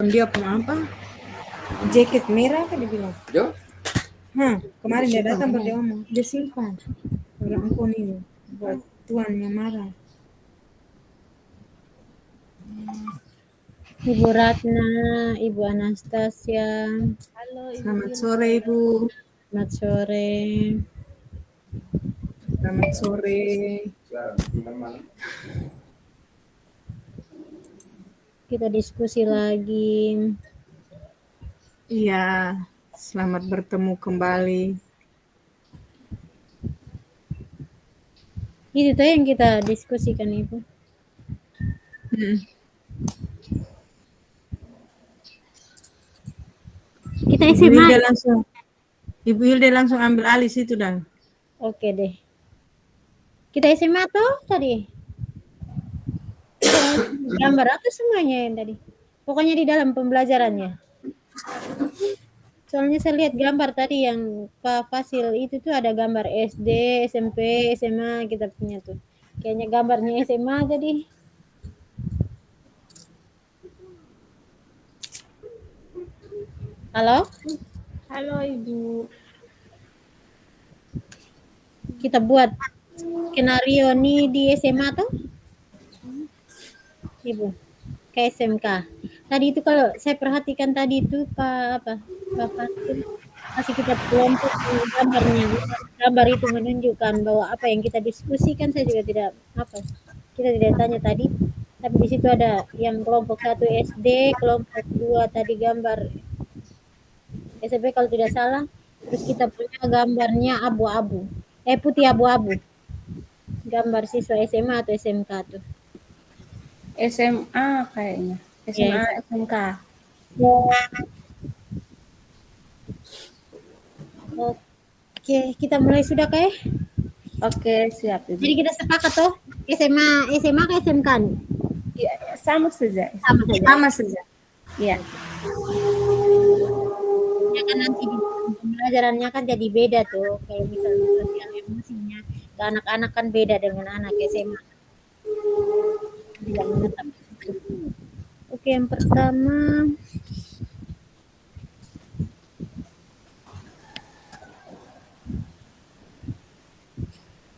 Dia punya apa? Jaket merah kan dibilang. Jo? Kemarin dia datang buat dia ngomong, dia simpan. Orang ampun ini buat tuannya marah. Ibu Ratna, Ibu Anastasia. Halo Ibu Selamat Hilda. sore Ibu. Selamat sore. Selamat sore. Kita diskusi lagi. Iya, selamat bertemu kembali. Itu tuh yang kita diskusikan Ibu. Kita Ibu SMA. Hilda langsung ambil alih situ dan. Oke deh. Kita SMA tuh tadi. Gambar atau semuanya yang tadi? Pokoknya di dalam pembelajarannya. Soalnya saya lihat gambar tadi yang Pak Fasil itu tuh ada gambar SD, SMP, SMA kita punya tuh. Kayaknya gambarnya SMA tadi. Halo? Halo Ibu. Kita buat skenario nih di SMA tuh? Ibu, ke SMK. Tadi itu kalau saya perhatikan tadi itu Pak Fasil kasih kita kelompok gambarnya. Gambar itu menunjukkan bahwa apa yang kita diskusikan saya juga tidak kita tidak tanya tadi. Tapi di situ ada yang kelompok 1 SD, kelompok 2 tadi gambar SMP kalau tidak salah. Terus kita punya gambarnya abu-abu. Putih abu-abu. Gambar siswa SMA atau SMK tuh. SMA kayaknya. SMA, Yes. SMK. Oke, kita mulai sudah kayak? Oke, siap Ibu. Jadi kita sepakat toh SMA ke SMK nih? Ya, sama saja. Sama saja. Iya. Ya kan nanti di pembelajarannya kan jadi beda tuh. Kayak misalnya sosial emosinya ke anak-anak kan beda dengan anak SMA. Tidak menetap. Oke, yang pertama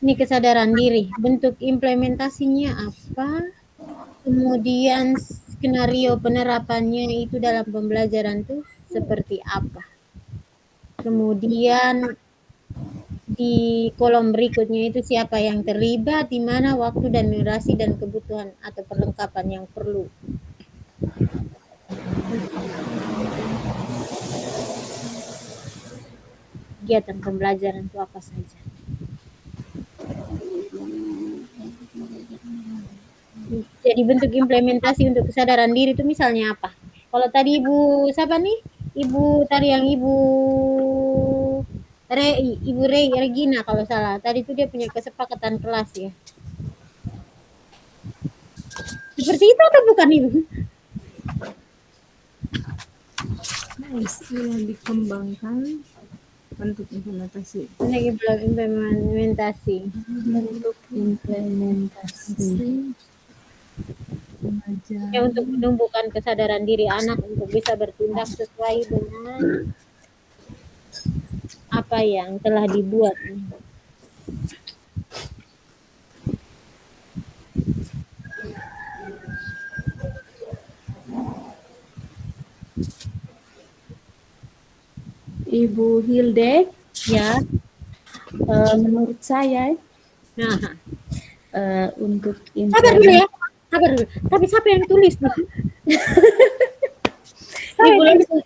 ini kesadaran diri. Bentuk implementasinya apa? Kemudian skenario penerapannya itu dalam pembelajaran tuh seperti apa? Kemudian di kolom berikutnya itu siapa yang terlibat, di mana, waktu dan durasi dan kebutuhan atau perlengkapan yang perlu. Kegiatan pembelajaran itu apa saja? Jadi bentuk implementasi untuk kesadaran diri itu misalnya apa? Kalau tadi Ibu siapa nih? Ibu tadi yang Ibu Regina kalau salah. Tadi itu dia punya kesepakatan kelas ya. Seperti itu atau bukan Ibu? Istilah dikembangkan bentuk implementasi. Ini belum implementasi. Bentuk implementasi. Ya, untuk menumbuhkan kesadaran diri anak untuk bisa bertindak sesuai dengan apa yang telah dibuat. Ibu Hilde, Ya. Menurut saya Nah, untuk sabar dulu ya. Sabar dulu. Tapi siapa yang tulis nih?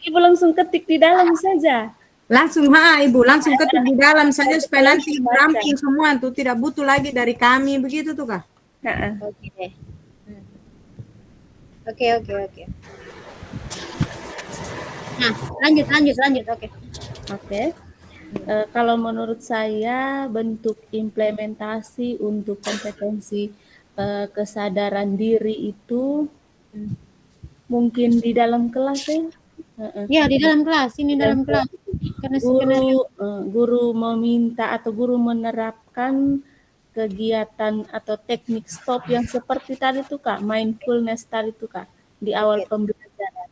Ibu langsung ketik di dalam saja. Langsung Ibu, langsung ketik di dalam saja supaya nanti Ibu rampung semua tuh, tidak butuh lagi dari kami begitu tuh Kak. Oke deh. Oke. Nah, lanjut. Oke. Kalau menurut saya bentuk implementasi untuk kompetensi kesadaran diri itu mungkin di dalam kelas ya. Ya, di dalam kelas. Ini dalam kelas. Karena Guru meminta atau guru menerapkan kegiatan atau teknik stop yang seperti tadi tuh Kak, mindfulness tadi tuh Kak, di awal pembelajaran.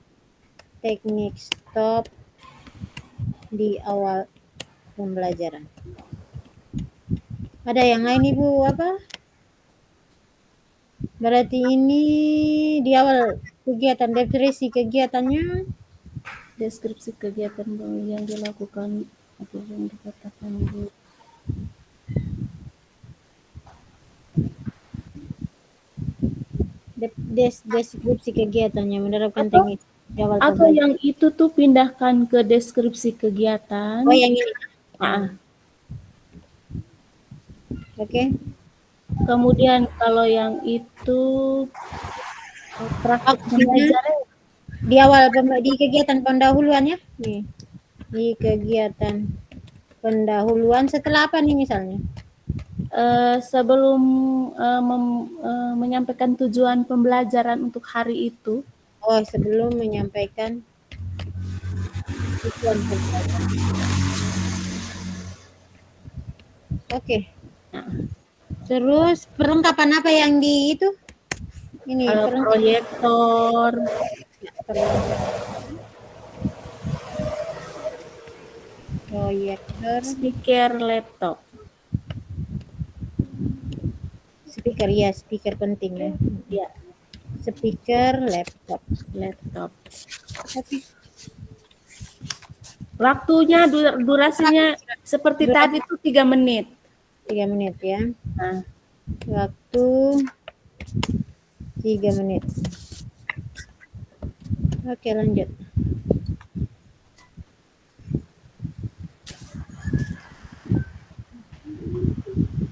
teknik stop di awal pembelajaran. Ada yang lain Ibu apa? Berarti ini di awal kegiatan, deskripsi kegiatannya. Deskripsi kegiatan yang dilakukan atau yang dikatakan Bu. Deskripsi kegiatannya menerapkan Atau- teknik di awal Atau pembelajaran. yang itu tuh pindahkan ke deskripsi kegiatan. Oh yang ini. Ah, Oke. kemudian kalau yang itu praktik pembelajaran Di awal di kegiatan pendahuluan ya. Nih. Di kegiatan pendahuluan setelah apa nih misalnya? sebelum menyampaikan tujuan pembelajaran untuk hari itu. Oh, sebelum menyampaikan tujuan pembelajaran. Oke. Nah, Terus perlengkapan apa yang di itu? Ini proyektor, proyektor, speaker laptop. speaker ya, speaker penting ya. Ya, Speaker laptop. Oke. Waktunya durasinya seperti tadi tuh 3 menit. 3 menit ya. Nah, Waktu 3 menit. Oke, lanjut.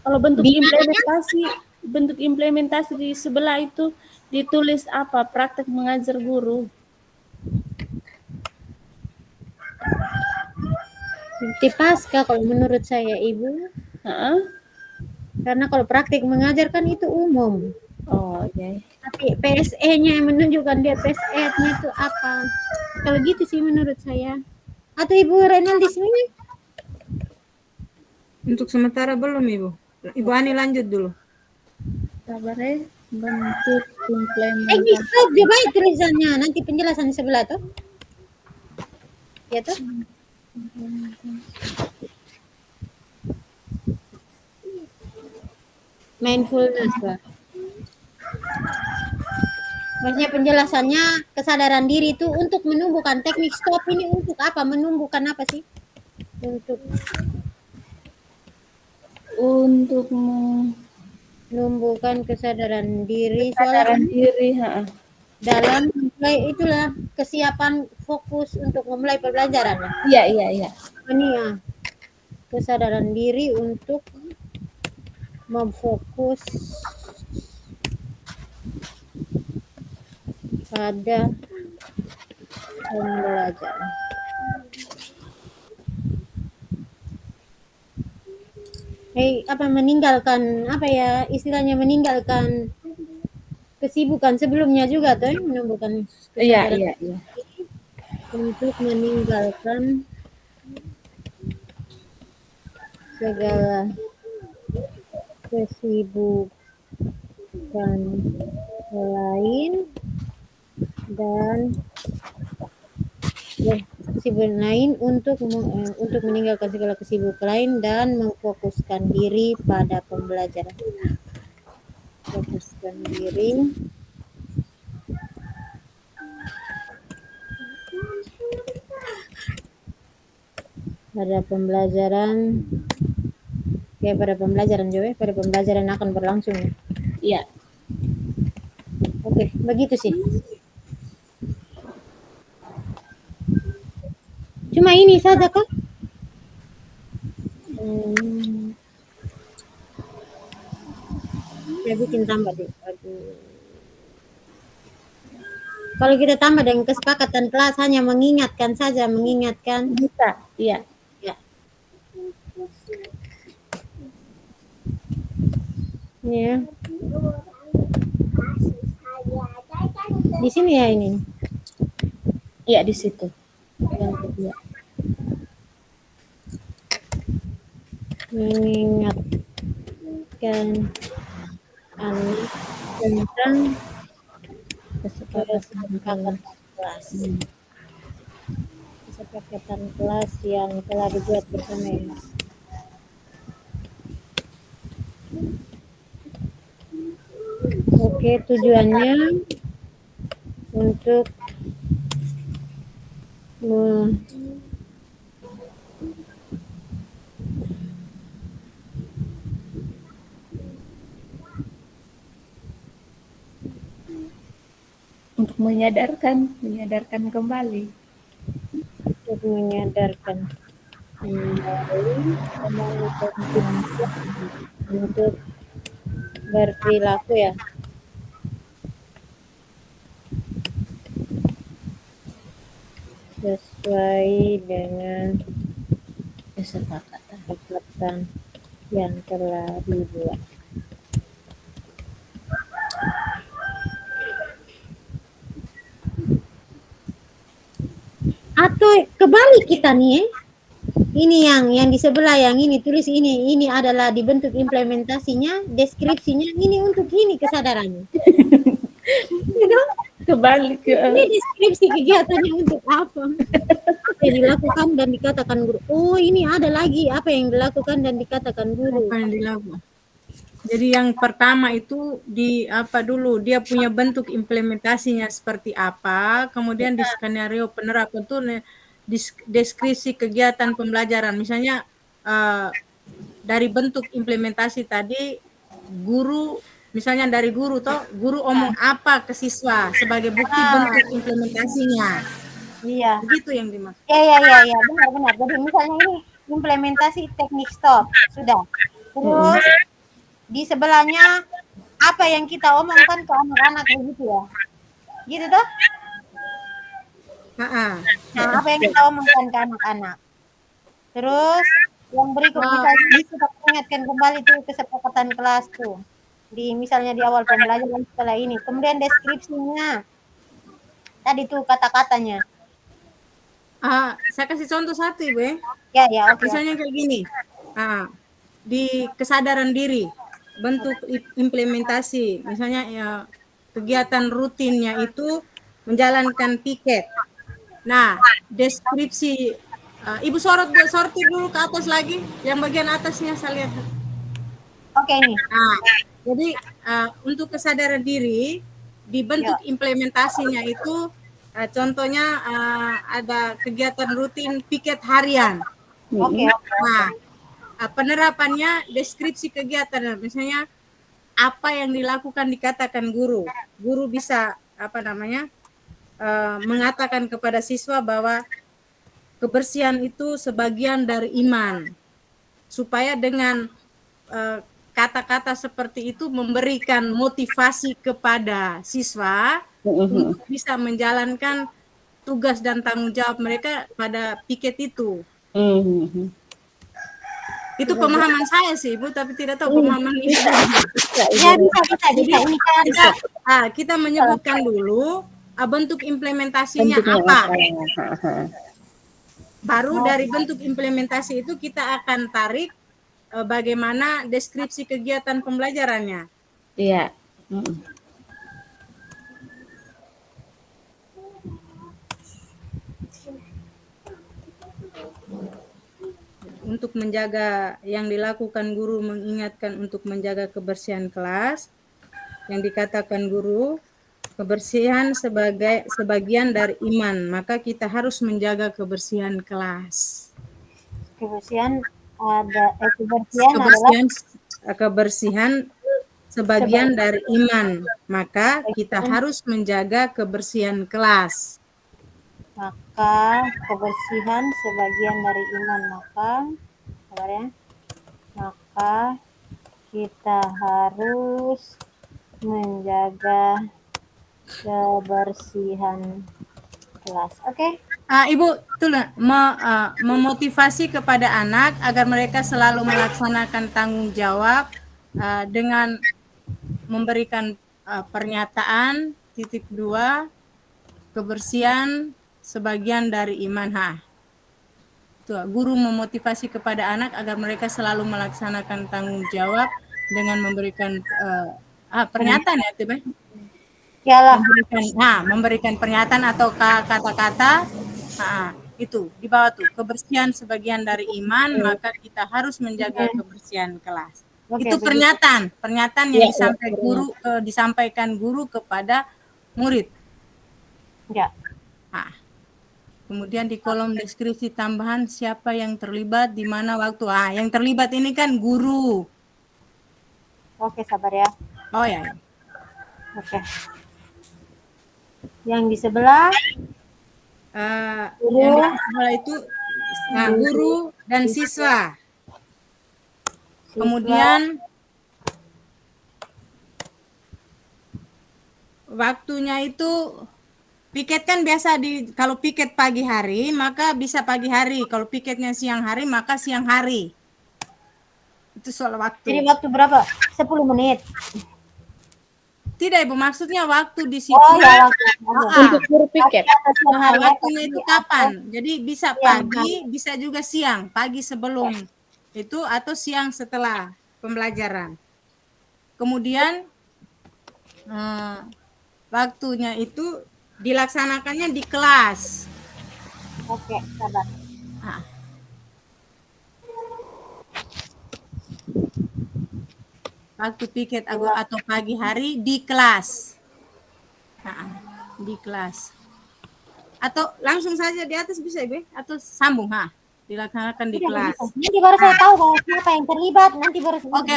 kalau bentuk implementasi di sebelah itu ditulis apa? Praktek mengajar guru. Di pasca kalau menurut saya Ibu. Heeh. Karena kalau praktik mengajar kan itu umum. Oh, ya. Tapi PSE-nya yang menunjukkan dia PSE-nya itu apa. Kalau gitu sih menurut saya. Atau Ibu Renal di sini? Untuk sementara belum Ibu. Ibu Ani lanjut dulu. Sabar ya. Bentuk implementasi. Teknik stop dia baik tulisannya. Nanti penjelasan di sebelah tuh. Ya tuh. Mindfulness, Pak. Maksudnya penjelasannya kesadaran diri itu untuk menumbuhkan teknik stop ini untuk apa? Menumbuhkan apa sih? Untuk Menumbuhkan kesadaran diri kesadaran diri, dalam mulai itulah kesiapan fokus untuk memulai pembelajaran. Iya. Ini ya kesadaran diri untuk memfokus pada pembelajaran. Meninggalkan apa ya istilahnya, meninggalkan kesibukan sebelumnya juga tuh menumbuhkan kesadaran Iya. untuk meninggalkan segala kesibukan lain dan kesibukan lain untuk meninggalkan segala kesibukan lain dan memfokuskan diri pada pembelajaran. Fokuskan diri pada pembelajaran. Ya, pada pembelajaran juga, pada pembelajaran akan berlangsung. Iya. Oke, begitu sih. Cuma ini saja kah? Saya bikin tambah deh. Kalau kita tambah dengan kesepakatan kelas hanya mengingatkan saja, mengingatkan. Bisa, iya. Ya. Di sini ya ini. Iya, di situ. Yang kedua. Mengingatkan tentang kesepakatan kelas. kesepakatan kelas yang telah dibuat bersama ya. Oke, tujuannya untuk Untuk menyadarkan kembali. menyadarkan kembali untuk berperilaku ya. Sesuai dengan kesepakatan yang telah dibuat. Atau kebalik kita nih, ini yang di sebelah yang ini tulis ini adalah dibentuk implementasinya, deskripsinya ini untuk ini kesadarannya. Kebalik ya. Ini deskripsi kegiatannya untuk apa? Yang dilakukan dan dikatakan guru. Oh, ini ada lagi apa yang dilakukan dan dikatakan guru. Apa yang dilakukan? Jadi yang pertama itu di apa dulu, dia punya bentuk implementasinya seperti apa, kemudian di skenario penerapan itu deskripsi kegiatan pembelajaran. Misalnya dari bentuk implementasi tadi, guru, misalnya dari guru toh, guru omong apa ke siswa sebagai bukti bentuk implementasinya. Iya. Begitu yang dimaksud. Ya, benar. Jadi misalnya ini implementasi teknik stop, sudah. Terus di sebelahnya apa yang kita omongkan ke anak-anak begitu ya. Gitu toh? Nah, apa yang kita omongkan ke anak-anak. Terus yang berikut misalnya kita ingatkan kembali tuh kesepakatan kelas tuh. Misalnya di awal pembelajaran setelah ini. Kemudian deskripsinya. Tadi tuh kata-katanya. Saya kasih contoh satu, Ibu. Ya, oke. Misalnya kayak gini. Di kesadaran diri, bentuk implementasi, misalnya ya, kegiatan rutinnya itu menjalankan piket. Nah, deskripsi, Ibu sortir dulu ke atas lagi, yang bagian atasnya saya lihat. Oke, ini. Jadi untuk kesadaran diri, di bentuk implementasinya itu, contohnya ada kegiatan rutin piket harian. Oke. Nah, penerapannya deskripsi kegiatan, misalnya apa yang dilakukan dikatakan guru. Guru bisa mengatakan kepada siswa bahwa kebersihan itu sebagian dari iman, supaya dengan kata-kata seperti itu memberikan motivasi kepada siswa untuk bisa menjalankan tugas dan tanggung jawab mereka pada piket itu. Itu pemahaman saya sih, Bu, tapi tidak tahu pemahaman Ibu. Ya, bisa. Kita menyebutkan dulu bentuk implementasinya apa. Baru dari bentuk implementasi itu kita akan tarik bagaimana deskripsi kegiatan pembelajarannya. Iya. Untuk menjaga yang dilakukan guru, mengingatkan untuk menjaga kebersihan kelas. Yang dikatakan guru, kebersihan sebagian dari iman, maka kita harus menjaga kebersihan kelas. Kebersihan sebagian dari iman, maka kita harus menjaga kebersihan kelas. Maka kebersihan sebagian dari iman, maka kita harus menjaga kebersihan kelas. Oke? Ibu, memotivasi kepada anak agar mereka selalu melaksanakan tanggung jawab dengan memberikan pernyataan, 2, kebersihan sebagian dari iman. Guru memotivasi kepada anak agar mereka selalu melaksanakan tanggung jawab dengan memberikan pernyataan ya, Tiba? Memberikan pernyataan atau kata-kata. Itu di bawah tuh, kebersihan sebagian dari iman, maka kita harus menjaga kebersihan kelas. Oke, Itu begitu. pernyataan yang Ya, disampaikan guru kepada murid. ya. Nah, kemudian di kolom deskripsi tambahan siapa yang terlibat, di mana waktu. Yang terlibat ini kan guru. Oke, sabar ya. Oh ya. Oke. Yang di sebelah Yang di sebelah itu guru dan siswa. Kemudian waktunya itu piket kan biasa kalau piket pagi hari maka bisa pagi hari, kalau piketnya siang hari maka siang hari. Itu soal waktu. Jadi waktu berapa? 10 menit. Tidak Ibu, maksudnya waktu di situ. Oh ya, Untuk guru piket. Waktunya itu kapan? Jadi bisa pagi, bisa juga siang, pagi sebelum itu atau siang setelah pembelajaran. Kemudian waktunya itu dilaksanakannya di kelas. Oke, sabar. Waktu piket atau pagi hari di kelas. Di kelas. Atau langsung saja di atas bisa Ibu, atau sambung dilaksanakan di kelas. Nanti baru saya tahu bahwa siapa yang terlibat, nanti baru Oke.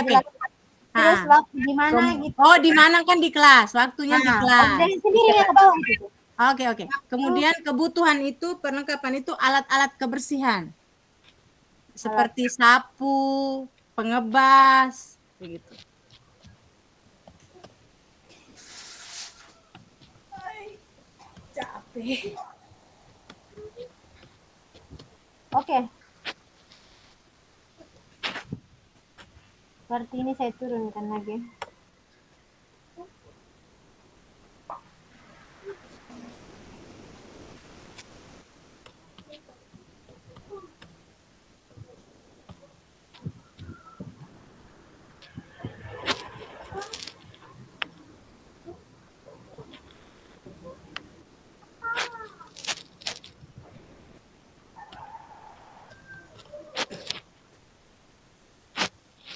Terus waktu di mana gitu. Oh, di mana kan di kelas, waktunya di kelas. Dari sendiri ya ke bawah gitu. Oke. Kemudian kebutuhan itu, perlengkapan itu alat-alat kebersihan. Seperti sapu, pengebas, begitu. Capek. Oke. Seperti ini saya turunkan lagi.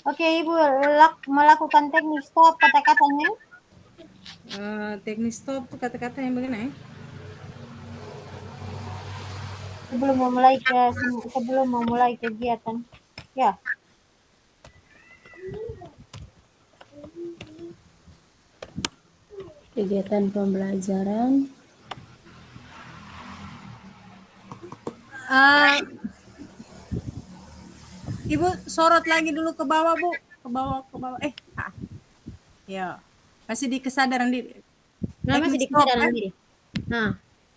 Oke, Ibu melakukan teknik stop kata-katanya. Teknik stop kata-kata yang bagaimana ya? Sebelum memulai kegiatan. Ya. Kegiatan pembelajaran. Ibu sorot lagi dulu ke bawah, Bu. Ke bawah. Ya. Masih di kesadaran diri. Masih di kesadaran diri.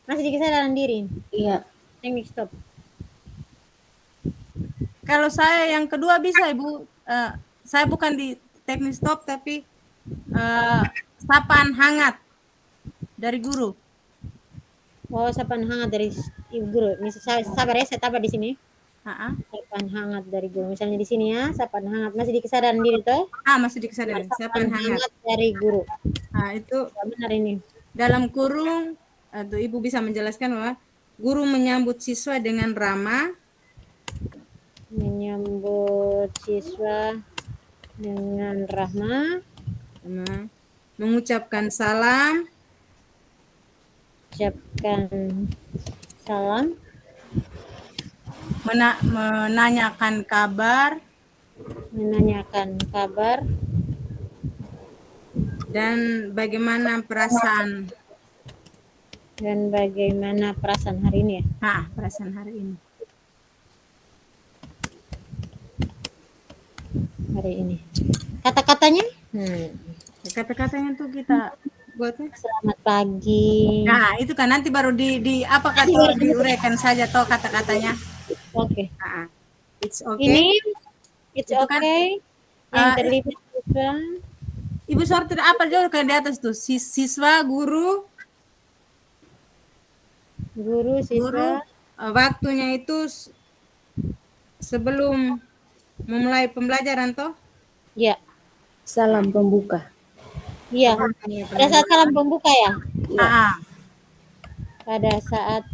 Masih di kesadaran diri. Iya. Teknik stop. Kalau saya yang kedua bisa Ibu. Saya bukan di teknik stop tapi sapaan hangat dari guru. Oh, sapaan hangat dari Ibu guru. Sabar ya, saya tambah di sini. Sapaan hangat dari guru. Misalnya di sini ya, sapaan hangat. Masih di kesadaran diri toh? Masih di kesadaran. Sapaan hangat dari guru. Itu benar ini. Dalam kurung atau Ibu bisa menjelaskan bahwa guru menyambut siswa dengan ramah. Menyambut siswa dengan rahmat. Mengucapkan salam. Menanyakan kabar. Dan bagaimana perasaan hari ini ya? Perasaan hari ini. Kata-katanya? Kata-katanya tuh kita buat selamat pagi. Itu kan nanti baru diuraikan saja toh kata-katanya. Oke. It's okay. It's okay. Yang terlibat juga. Ibu sortir apa jauh ke di atas tuh? Siswa, guru, siswa. Waktunya itu sebelum memulai pembelajaran toh? Iya. Salam pembuka. Iya. Pada saat salam pembuka ya? Iya. Pada saat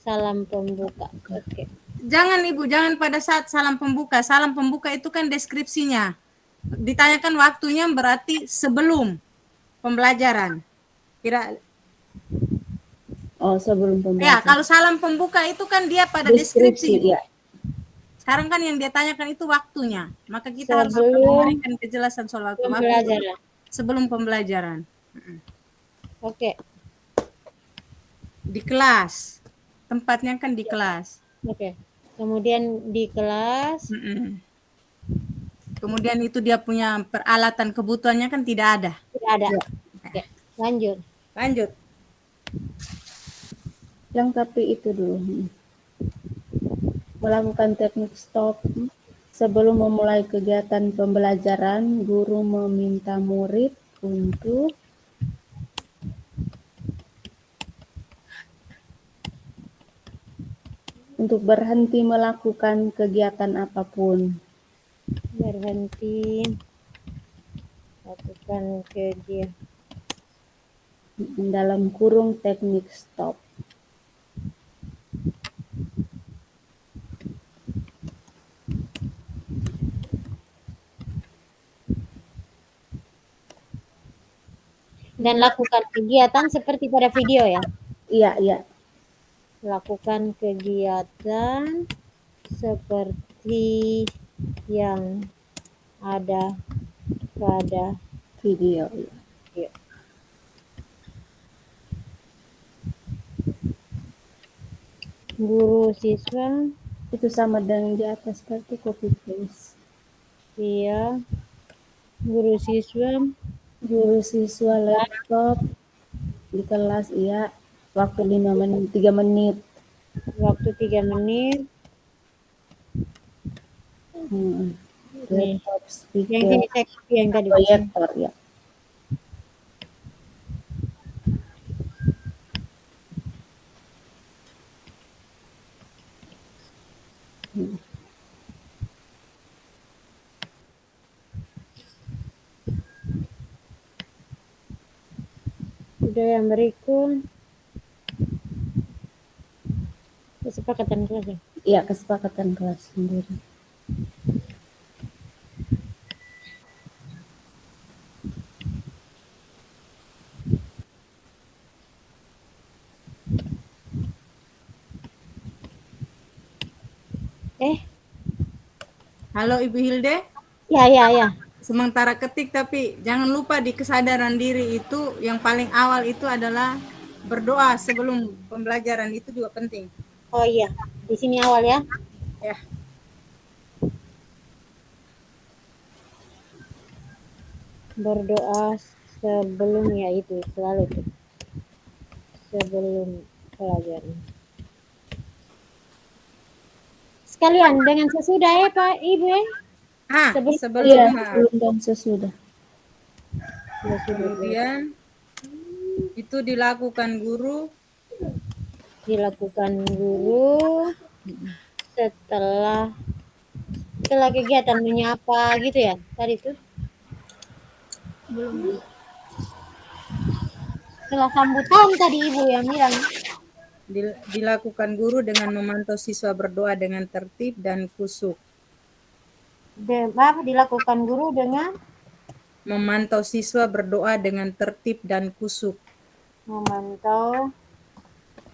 Salam pembuka. Oke. Jangan Ibu, jangan pada saat salam pembuka. Salam pembuka itu kan deskripsinya. Ditanyakan waktunya berarti sebelum pembelajaran. Kira Oh, sebelum ya, pembelajaran. kalau salam pembuka itu kan dia pada Deskripsi, deskripsi, Ibu. ya. Sekarang kan yang dia tanyakan itu waktunya. Maka kita harus Sebelum memberikan kejelasan soal waktu. pembelajaran. Sebelum pembelajaran. Oke. Di kelas. Tempatnya kan di kelas. Oke. Kemudian di kelas. Kemudian itu dia punya peralatan kebutuhannya kan tidak ada. Tidak ada. Ya. Oke. Lanjut. Lanjut. Yang tapi itu dulu. Melakukan teknik stop. Sebelum memulai kegiatan pembelajaran, guru meminta murid untuk berhenti melakukan kegiatan apapun. Berhenti lakukan kegiatan. Dalam kurung teknik stop. Dan lakukan kegiatan seperti pada video ya. Iya, iya. Lakukan kegiatan seperti yang ada pada Video. video. Guru siswa. Itu sama dengan di atas, berarti copy paste. Iya. Guru siswa. Guru siswa laptop di kelas, iya. Waktu 3 menit. Waktu 3 menit. Laptop, Yang speaker, sini saya copy yang tadi. proyektor, ya. Sudah yang berikut. Kesepakatan kelas ya. Iya, kesepakatan kelas sendiri. Halo Ibu Hilde. Ya, ya, ya. Sementara ketik, tapi jangan lupa di kesadaran diri itu yang paling awal itu adalah berdoa sebelum pembelajaran, itu juga penting. Oh iya, di sini awal ya. Ya. Berdoa sebelum, ya itu selalu itu. Sebelum pelajaran. Sekalian dengan sesudah ya Pak Ibu ya. Sebelum Iya, sebelum dan sesudah. Kemudian itu dilakukan guru setelah kegiatan menyapa gitu ya tadi itu. belum Setelah sambutan tadi Ibu yang bilang. dilakukan guru dengan memantau siswa berdoa dengan tertib dan khusyuk. Dilakukan guru dengan Memantau siswa berdoa dengan tertib dan khusyuk. memantau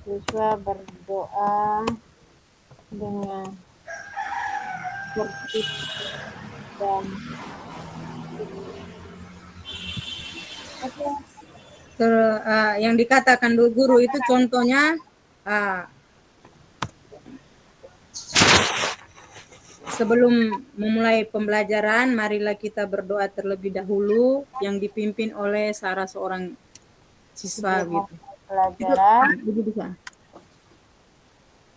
siswa berdoa dengan tertib dan Yang dikatakan guru itu contohnya sebelum memulai pembelajaran, marilah kita berdoa terlebih dahulu, yang dipimpin oleh salah seorang siswa gitu. Pelajaran. Itu bisa.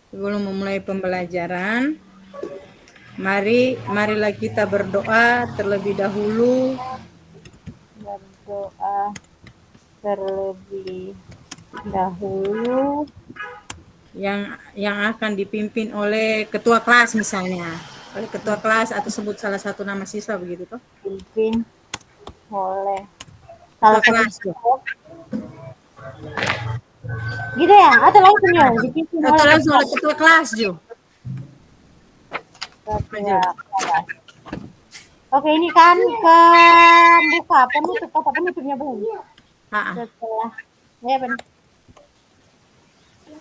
Sebelum memulai pembelajaran, marilah kita berdoa terlebih dahulu. Berdoa terlebih dahulu. Yang akan dipimpin oleh ketua kelas misalnya. Oleh ketua kelas atau sebut salah satu nama siswa begitu toh? Dipimpin oleh ketua kelas tuh. Gitu ya? Atau langsung ya dipimpin oleh Atau langsung ketua? oleh ketua kelas, Jo. Ketua Jo. kelas. Oke, ini kan ke buka penutup apa penutupnya belum? Ah, Setelah ya benar.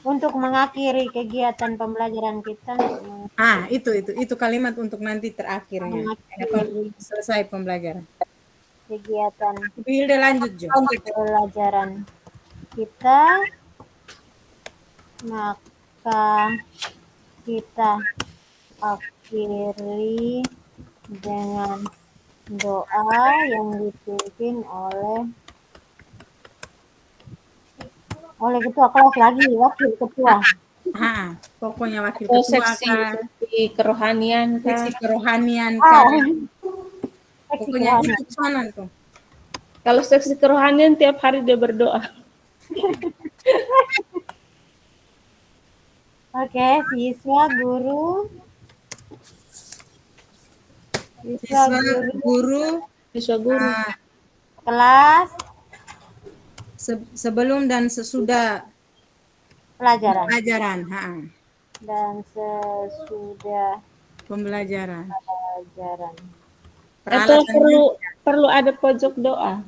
Untuk mengakhiri kegiatan pembelajaran kita, itu kalimat untuk nanti terakhirnya. Apa mengakhiri selesai pembelajaran. kegiatan Ibu Hilda lanjut, Jo. pembelajaran kita, maka kita akhiri dengan doa yang dipimpin oleh ketua kelas lagi, wakil ketua. Pokoknya wakil Atau ketua seksi kan, kerohanian kah? seksi kerohanian Ah, kan. seksi Pokoknya kerohanian. ikut sana tuh. Kalau seksi kerohanian tiap hari dia berdoa. Oke, siswa guru, siswa Siswa, guru guru, Siswa guru. kelas sebelum dan sesudah pelajaran pembelajaran. dan sesudah Pembelajaran. pelajaran. Atau Peralatannya perlu ada pojok doa.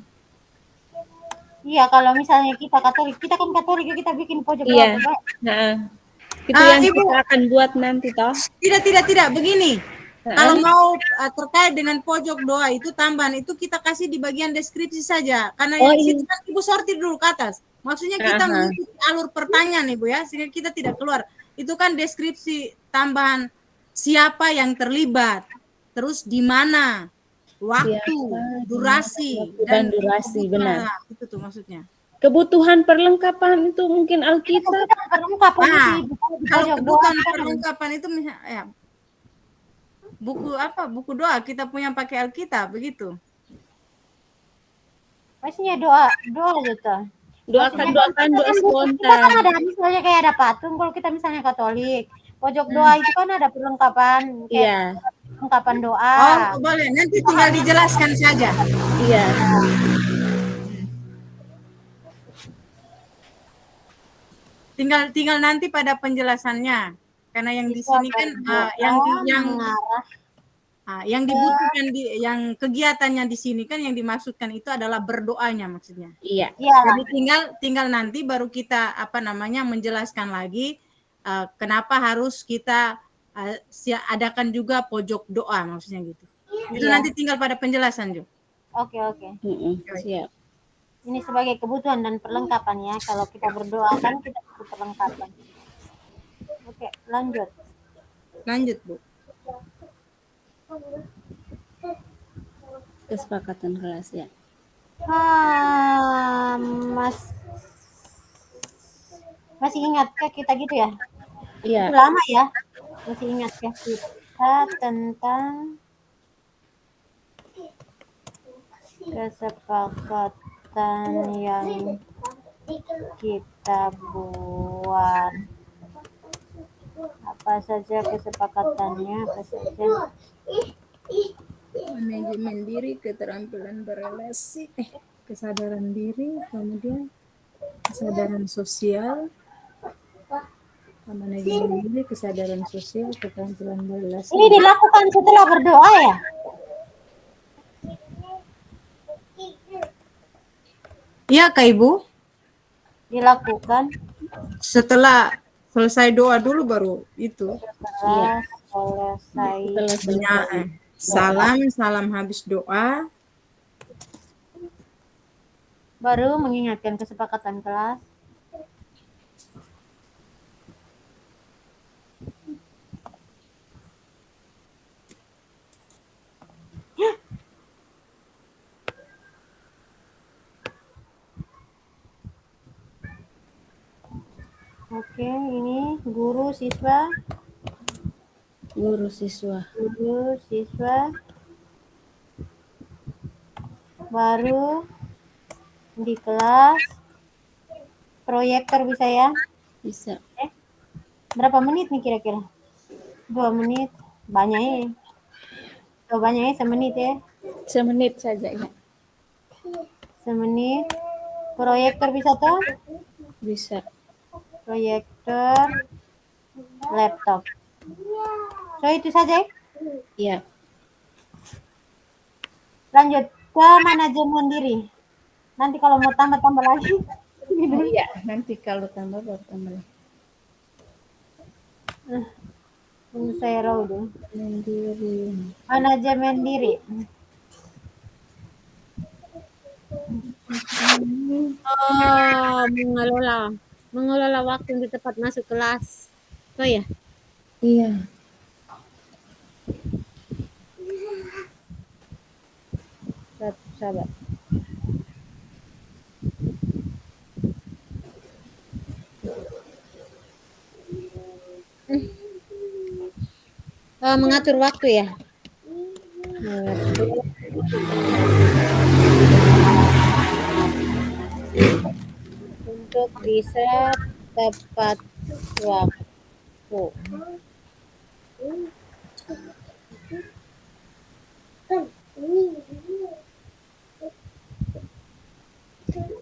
Iya, kalau misalnya kita Katolik, kita kan Katolik, kita bikin pojok doa Iya. terbaik. Nah, itu yang Ibu, kita akan buat nanti toh. tidak begini. Kalau Heeh. mau terkait dengan pojok doa itu tambahan itu kita kasih di bagian deskripsi saja. Karena Oh yang situ iya. kan Ibu sortir dulu ke atas. Maksudnya kita Aha. mengikuti alur pertanyaan Ibu ya, sehingga kita tidak keluar. Itu kan deskripsi tambahan siapa yang terlibat, terus di mana, waktu, Siapa, durasi, waktu dan durasi, benar. itu tuh maksudnya. Kebutuhan perlengkapan itu mungkin Alkitab. Kita perlengkapan itu Nah, di kalau pojok doa kebutuhan kan. perlengkapan itu misalnya ya, buku doa kita punya pakai Alkitab begitu. Maksudnya doa gitu. Doakan Kita doa kan spontan. ada misalnya kayak ada patung, kalau kita misalnya Katolik, pojok doa itu kan ada perlengkapan kayak Iya, perlengkapan doa. Oh, boleh. Nanti tinggal dijelaskan saja. iya. Tinggal nanti pada penjelasannya. Karena yang di Siswa sini kan mengarah yang dibutuhkan yang kegiatannya di sini kan yang dimaksudkan itu adalah berdoanya maksudnya. Iya. ya Jadi tinggal nanti baru kita menjelaskan lagi kenapa harus kita adakan juga pojok doa maksudnya gitu. Itu iya. nanti tinggal pada penjelasan, Jo. Oke. Siap. Ini sebagai kebutuhan dan perlengkapan ya. Kalau kita berdoa kan kita butuh perlengkapan. Oke, lanjut. Lanjut, Bu. Kesepakatan kelas ya. Masih ingatkah kita gitu ya? Iya. Itu lama ya. Masih ingatkah kita tentang kesepakatan yang kita buat? Apa saja kesepakatannya? Apa saja? Manajemen diri, keterampilan berrelasi, kesadaran diri, kemudian kesadaran sosial, manajemen diri, kesadaran sosial, keterampilan berrelasi. Ini dilakukan setelah berdoa ya? Iya, Kak Ibu. Dilakukan Setelah selesai doa dulu baru itu. setelah selesai. Salam habis doa. Baru mengingatkan kesepakatan kelas. Oke, ini guru siswa. Baru di kelas. Proyektor bisa ya? Bisa. Berapa menit nih kira-kira? 2 menit. Banyak ya? Banyaknya semenit ya? Semenit saja ya. Semenit. Proyektor bisa toh? Bisa. proyektor, laptop. So itu saja. Iya. Lanjut ke manajemen diri. Nanti kalau mau tambah-tambah lagi. Oh, iya, nanti kalau tambah baru tambah lagi. Tunggu saya raw dulu. Mandiri. Manajemen diri. Oh, mengelola waktu untuk tepat masuk kelas. Oh ya. Iya. Sahabat. Mengatur waktu ya. Mengatur untuk bisa tepat waktu.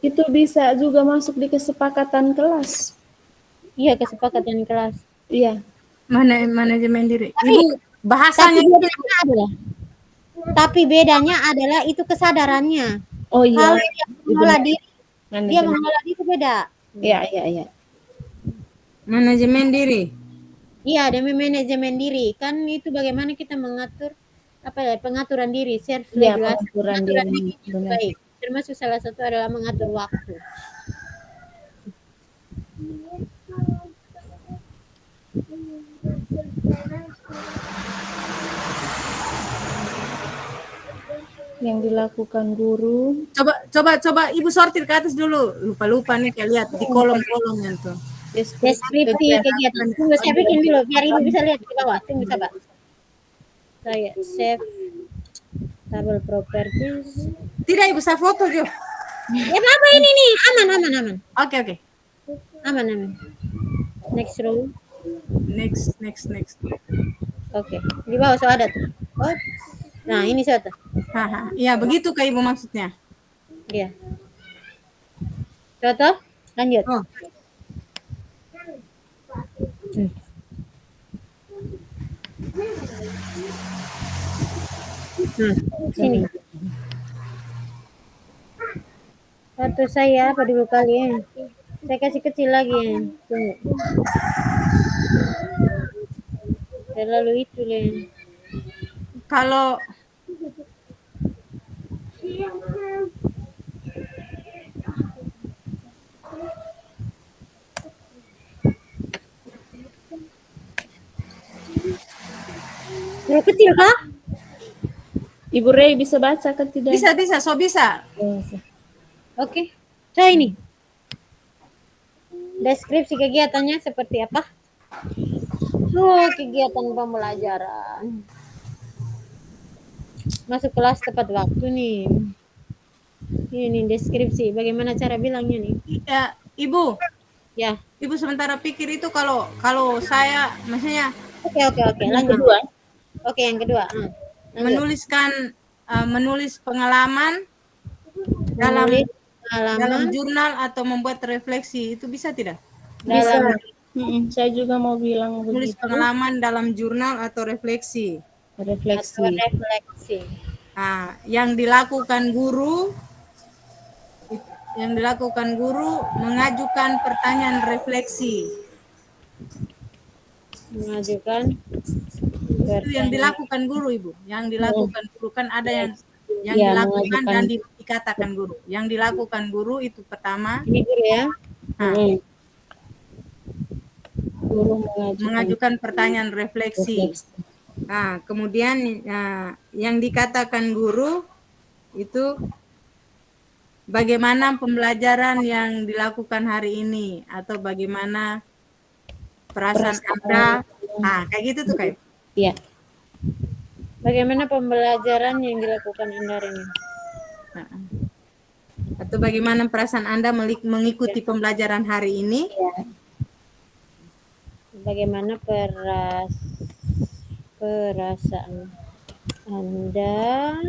Itu bisa juga masuk di kesepakatan kelas. Iya, kesepakatan kelas. Iya. Manajemen diri. Tapi- Ibu bahasanya Tapi bedanya adalah itu kesadarannya. Oh iya. Kalau dia mengelola diri, dia Manajemen. mengelola diri beda. Iya, iya, iya. manajemen diri. Iya, demi manajemen diri. Kan itu bagaimana kita mengatur apa ya, pengaturan diri, self Iya, regulasi. pengaturan diri. Itu Benar. baik. Termasuk salah satu adalah mengatur waktu. Yang dilakukan guru. Coba Ibu sortir ke atas dulu. Lupa nih kayak lihat di kolom-kolomnya tuh. Deskripsi kegiatan. Tunggu, saya bikin dulu biar Ibu bisa lihat di bawah. Tunggu sabar. Saya save table properties. Tidak Ibu, saya foto Jo. Ya apa ini nih? Aman. Oke. Aman. Next row. Next. Oke. Di bawah so ada tuh. Oh. Nah, ini satu. Iya, begitu Kak Ibu maksudnya. Iya. Contoh, lanjut. Oh. Sini. Foto saya apa dulu kali ya? Saya kasih kecil lagi ya. Tunggu. Terlalu itu lah. Kalau Terlalu kecil kah? Ibu Rey bisa baca kan tidak? bisa, bisa. Bisa. Oke. So ini. Deskripsi kegiatannya seperti apa? Oh, kegiatan pembelajaran. Masuk kelas tepat waktu nih. Ini deskripsi. Bagaimana cara bilangnya nih? Ya, Ibu. Ya. Ibu sementara pikir itu kalau saya maksudnya Oke. Lanjut. Oke, yang kedua. Menulis pengalaman dalam jurnal atau membuat refleksi itu bisa tidak? Bisa. Saya juga mau bilang Menulis begitu. pengalaman dalam jurnal atau refleksi. Refleksi. Nah, yang dilakukan guru mengajukan pertanyaan refleksi. Itu yang dilakukan guru Ibu. Yang dilakukan guru kan ada yang dilakukan dan dikatakan guru. Yang dilakukan guru itu pertama. Ini guru ya. Guru mengajukan pertanyaan refleksi. Nah, kemudian yang dikatakan guru itu bagaimana pembelajaran yang dilakukan hari ini atau bagaimana perasaan Anda. Nah, kayak gitu tuh kayak. Iya. Bagaimana pembelajaran yang dilakukan Anda hari ini? Atau bagaimana perasaan Anda mengikuti pembelajaran hari ini? Ya. Bagaimana perasaan Anda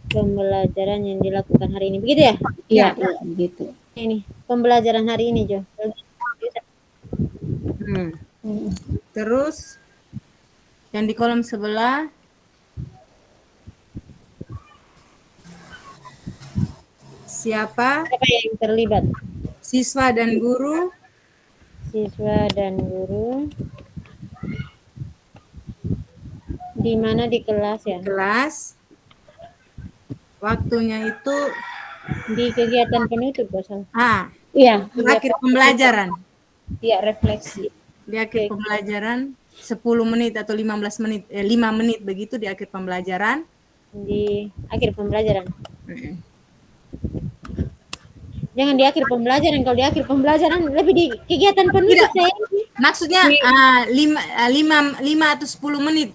mengikuti pembelajaran yang dilakukan hari ini. Begitu ya? Iya, Ya. iya, begitu. Ini pembelajaran hari ini, Jo. Hmm. Mm. Terus yang di kolom sebelah siapa? Siapa yang terlibat? Siswa dan guru. Siswa dan guru. Di mana di kelas ya? Kelas. Waktunya itu Di kegiatan penutup, bosan. Iya, akhir pembelajaran. iya, refleksi. Di akhir pembelajaran 10 menit atau 15 menit, 5 menit begitu di akhir pembelajaran. Di akhir pembelajaran. Mm-mm. Jangan di akhir pembelajaran. Kalau di akhir pembelajaran lebih di kegiatan penutup Tidak. saya. Maksudnya 5 atau 10 menit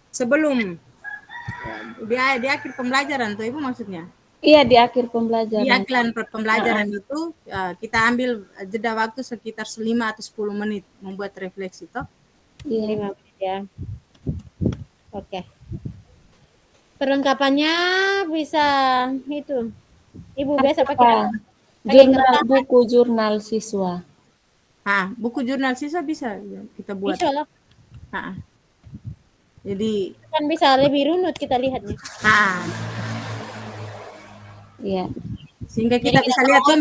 sebelum di akhir pembelajaran tuh Ibu maksudnya. Iya, di akhir Di pembelajaran. akhir pembelajaran itu kita ambil jeda waktu sekitar 5 atau 10 menit membuat refleksi toh. Iya. 5 menit ya. Oke. Perlengkapannya bisa itu. Ibu biasa pakai Jurnal, buku jurnal siswa. Buku jurnal siswa bisa kita buat. Bisa lah. Jadi Kan bisa lebih runut kita lihatnya. Iya. Sehingga kita bisa lihat tuh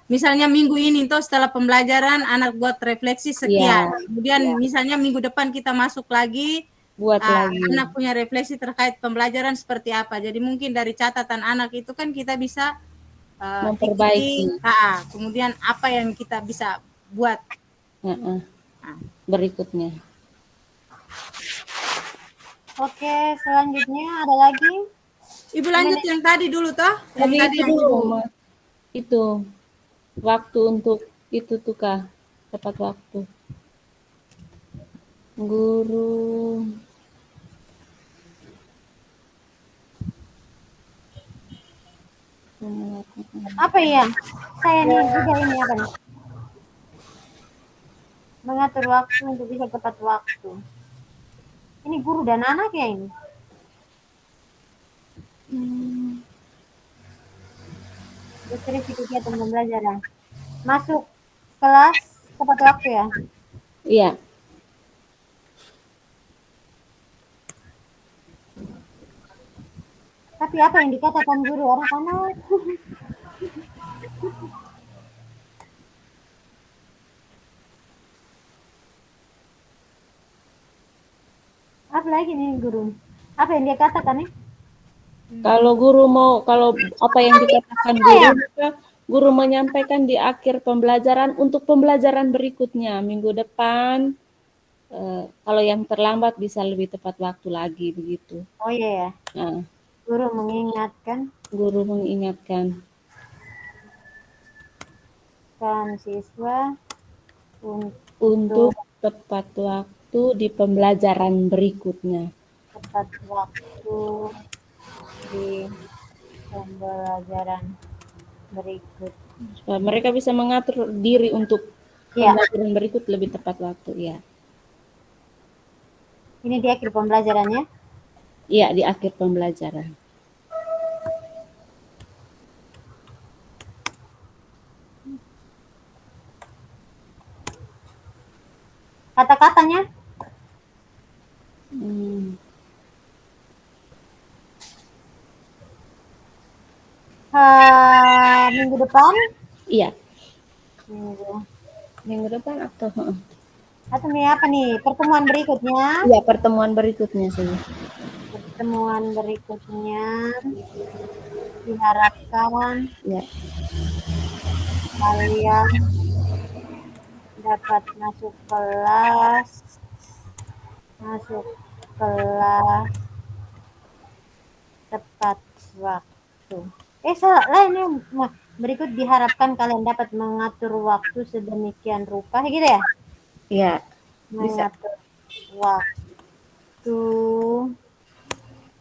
misalnya minggu ini tuh setelah pembelajaran anak buat refleksi sekian. Kemudian misalnya minggu depan kita masuk lagi buat lagi. Anak punya refleksi terkait pembelajaran seperti apa. Jadi mungkin dari catatan anak itu kan kita bisa memperbaiki. Kemudian apa yang kita bisa buat berikutnya. Oke, selanjutnya ada lagi. Ibu lanjut yang tadi dulu toh. Yang tadi itu dulu. Itu waktu untuk itu tuh Kak, tepat waktu. Guru apa ya? Saya nih juga ini apa nih? Mengatur waktu untuk bisa tepat waktu. Ini guru dan anak ya ini? Deskripsi kegiatan pembelajaran. Masuk kelas tepat waktu ya? Iya. Tapi apa yang dikatakan guru anak-anak? Apa lagi nih guru? Apa yang dia katakan nih? Kalau apa yang dikatakan guru menyampaikan di akhir pembelajaran untuk pembelajaran berikutnya minggu depan. Kalau yang terlambat bisa lebih tepat waktu lagi begitu. Oh iya ya. Guru mengingatkan. Kan siswa untuk tepat waktu di pembelajaran berikutnya. Tepat waktu di pembelajaran berikut. Supaya mereka bisa mengatur diri untuk pembelajaran berikut lebih tepat waktu ya. Ini di akhir pembelajarannya? Iya, di akhir pembelajaran. Kata-katanya? Minggu depan? Iya. Minggu depan atau apa nih? Pertemuan berikutnya? Iya, pertemuan berikutnya sih. Pertemuan berikutnya diharapkan kalian dapat masuk kelas tepat waktu. Salah ini berikut diharapkan kalian dapat mengatur waktu sedemikian rupa gitu ya? Iya. Mengatur waktu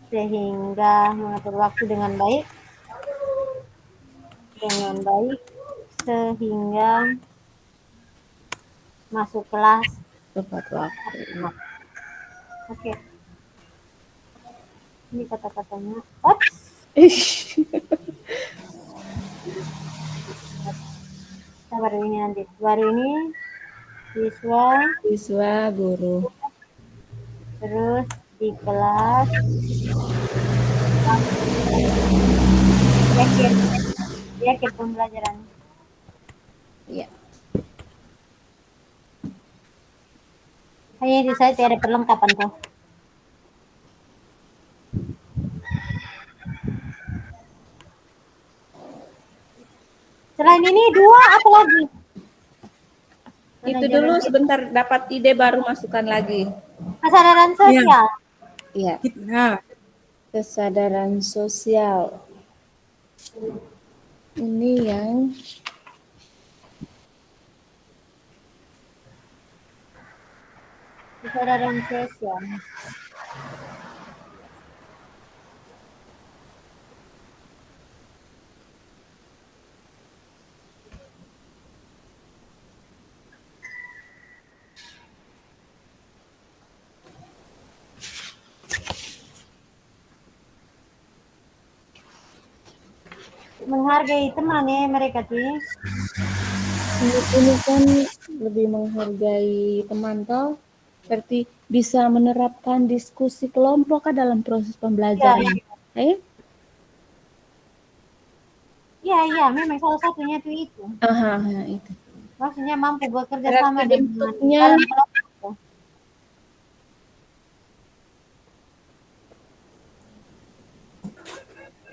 sehingga mengatur waktu dengan baik sehingga masuk kelas tepat waktu. Oke. Ini kata-katanya. Baru ini nanti. Baru ini siswa Siswa, guru. terus di kelas di akhir di akhir pembelajaran. Iya. Hanya itu saja, tidak ada perlengkapan tuh. Selain ini 2 apa lagi? Itu dulu sebentar, dapat ide baru masukkan lagi. Kesadaran sosial. Iya, Nah, kesadaran sosial. Ini yang Kesadaran sosial. Menghargai teman ya mereka tuh. ini kan lebih menghargai teman toh, berarti bisa menerapkan diskusi kelompok kan dalam proses pembelajaran. Iya, memang salah satunya tuh itu. Itu. Maksudnya mampu bekerja Berarti sama dengan bentuknya dalam kelompok.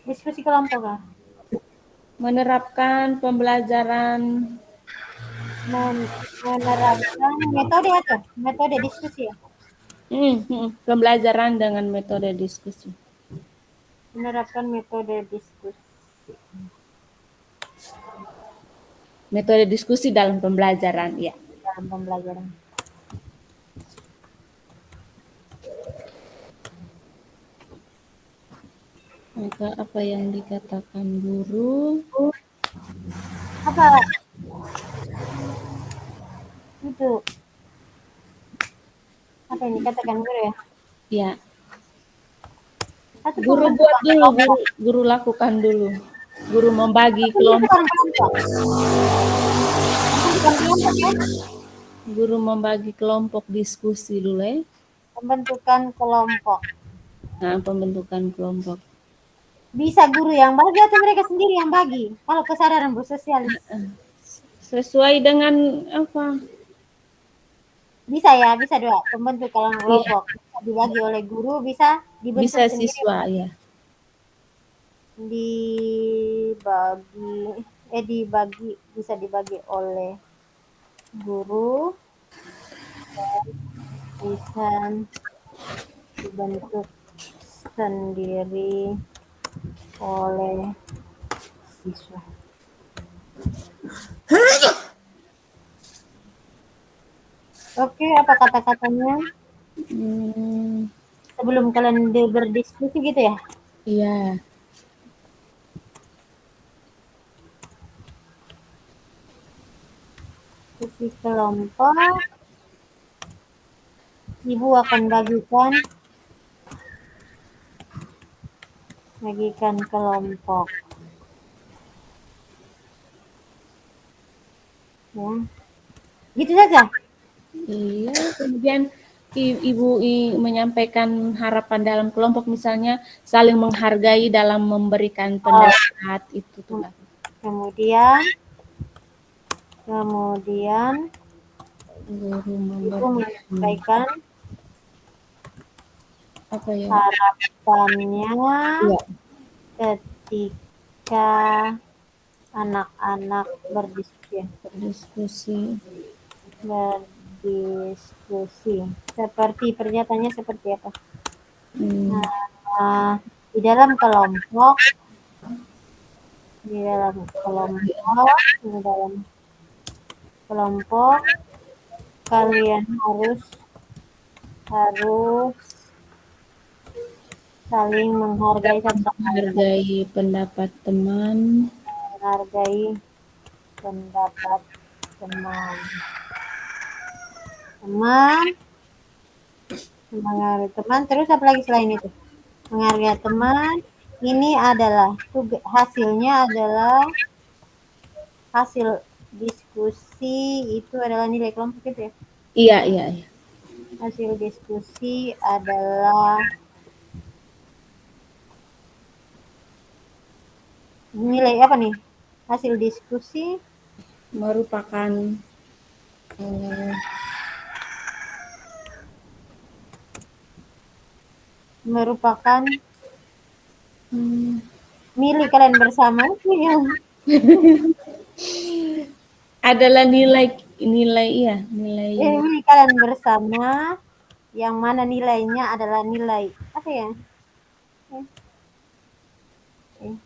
Diskusi kelompok lah. menerapkan pembelajaran, Menerapkan metode apa? Metode diskusi ya. pembelajaran dengan metode diskusi. Menerapkan metode diskusi. Metode diskusi dalam pembelajaran, ya. Dalam pembelajaran. Maka apa yang dikatakan guru? Apa? Itu. Apa yang dikatakan guru ya? Ya. Satu Guru buat dulu, guru lakukan dulu. Guru membagi kelompok. Guru membagi kelompok diskusi dulu ya. Pembentukan kelompok. Nah, pembentukan kelompok. Bisa guru yang bagi atau mereka sendiri yang bagi? Kalau kesadaran bersosialis. Sesuai dengan apa? Bisa ya, bisa 2. Pembentukan kelompok. Bisa dibagi oleh guru, bisa dibentuk Bisa sendiri. siswa, ya. Dibagi, bisa dibagi oleh guru, dan bisa dibentuk sendiri oleh siswa. Oke, apa kata-katanya? Sebelum kalian berdiskusi gitu ya? Iya. Diskusi kelompok. Ibu akan bagikan kelompok. Ya. Gitu saja. Iya, kemudian Ibu menyampaikan harapan dalam kelompok, misalnya saling menghargai dalam memberikan pendapat itu tuh. Kemudian guru menyampaikan apa ya? Harapannya ya. Ketika anak-anak berdiskusi. Seperti pernyataannya seperti apa? Di dalam kelompok kalian harus saling menghargai pendapat teman. Menghargai pendapat teman. Menghargai teman, terus apa lagi selain itu? Menghargai teman, ini adalah hasilnya adalah hasil diskusi itu adalah nilai kelompok itu ya. Iya, iya, iya. Hasil diskusi adalah nilai apa nih? Hasil diskusi Merupakan eh, merupakan hmm, milik kalian bersama itu yang adalah nilai nilai iya, nilai milik kalian bersama yang mana nilainya adalah nilai apa ya? Eh.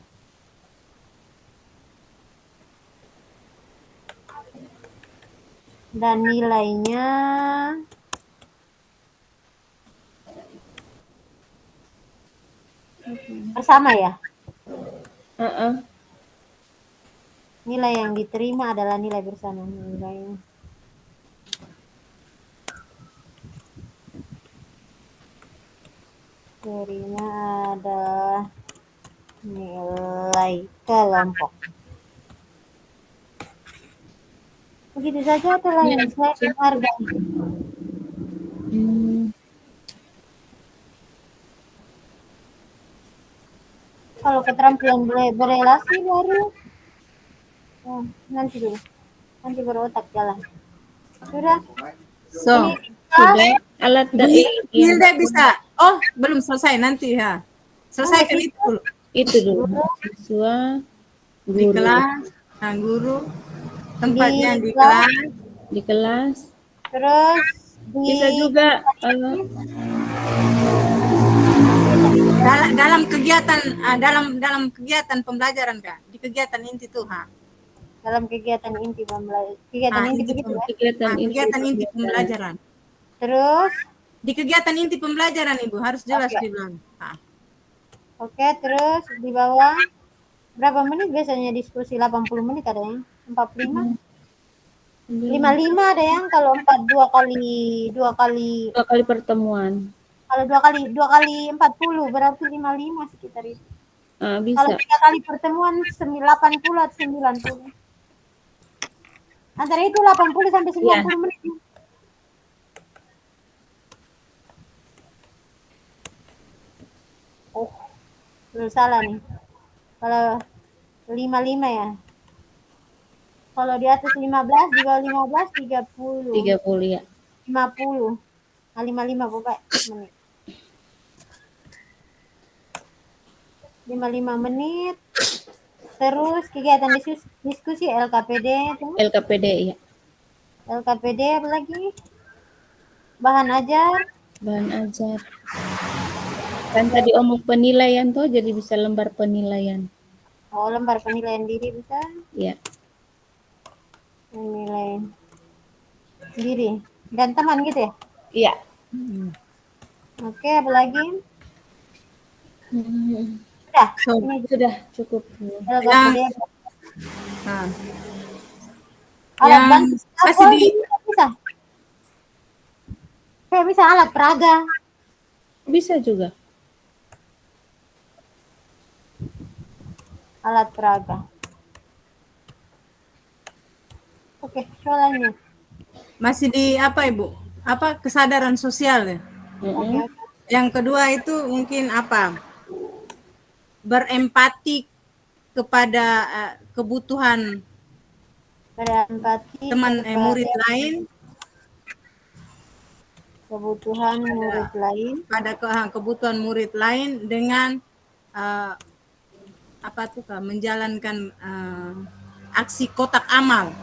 Dan nilainya bersama ya. Heeh. Nilai yang diterima adalah nilai bersama. Nilai terima adalah nilai kelompok. Begitu saja atau lain selain harga. Hmm, Kalau keterampilan berelasi baru nanti dulu. Nanti baru otak jalan. Sudah. So, Ini sudah alat yang Hilda bisa. Oh, belum selesai nanti ya. Selesaikan itu dulu. itu dulu siswa Di guru kelas, nah, guru, tempatnya di kelas. kelas. di kelas. Terus Bisa juga dalam kegiatan dalam kegiatan pembelajaran Kak. Di kegiatan inti tuh, ha. dalam kegiatan inti pembelajaran. Kegiatan inti begitu ya. kegiatan inti Kegiatan inti pembelajaran. Terus Di kegiatan inti pembelajaran Ibu harus jelas Oke. dibilang. Ha. oke, terus di bawah berapa menit biasanya diskusi? 80 menit ada yang 45? 55 ada yang kalau 2 kali pertemuan. kalau 2 kali 40 berarti 55 sekitar itu. Kalau Bisa 3 kali pertemuan 80 atau 90. Antara itu 80 sampai 90 menit. Oh, belum salah nih. Kalau 55 ya. Kalau di atas 15, di bawah 15, 30. 30 ya. 50. Nah, 55 pokoknya menit. 55 menit. Terus kegiatan diskusi LKPD itu. LKPD ya. LKPD apa lagi? Bahan ajar. Bahan ajar. Kan tadi omong penilaian tuh jadi bisa lembar penilaian. Oh, lembar penilaian diri bisa. Ya. Penilaian diri dan teman gitu ya. Iya. Oke, apa lagi? Sudah. So, Ini Sudah cukup. LKPD. Nah, Alat yang bantu masih apa di bisa? Kayak bisa alat peraga. Bisa juga. Alat peraga. Oke, soalnya. masih di apa Ibu? Apa kesadaran sosial ya? Oke. Yang kedua itu mungkin apa? Berempati kepada kebutuhan Berempati teman murid lain, kebutuhan murid lain. pada kebutuhan murid lain dengan apa tuh Kak, menjalankan aksi kotak amal.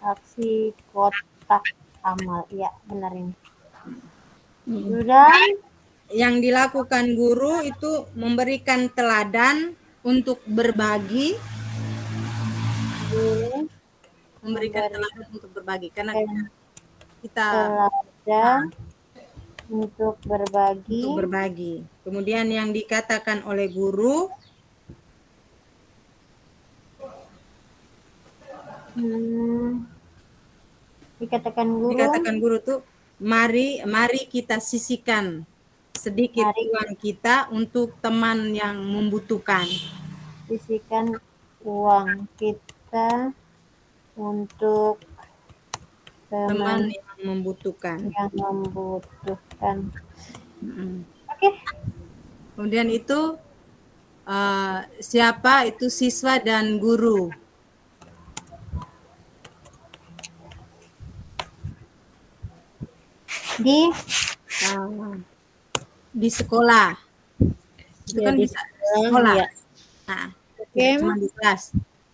Aksi kotak amal. Iya, benar ini. Sudah. Yang dilakukan guru itu memberikan teladan untuk berbagi, teladan untuk berbagi karena kita teladan untuk berbagi. Kemudian yang dikatakan oleh guru dikatakan guru tuh mari kita sisihkan sedikit Hari uang kita untuk teman yang membutuhkan. sisihkan uang kita untuk Teman teman yang membutuhkan. yang membutuhkan. Mm. Oke, Kemudian itu siapa itu siswa dan guru. di Ah, di sekolah. Itu ya kan di bisa sekolah sekolah. ya. Nah, Oke, tidak cuma di kelas.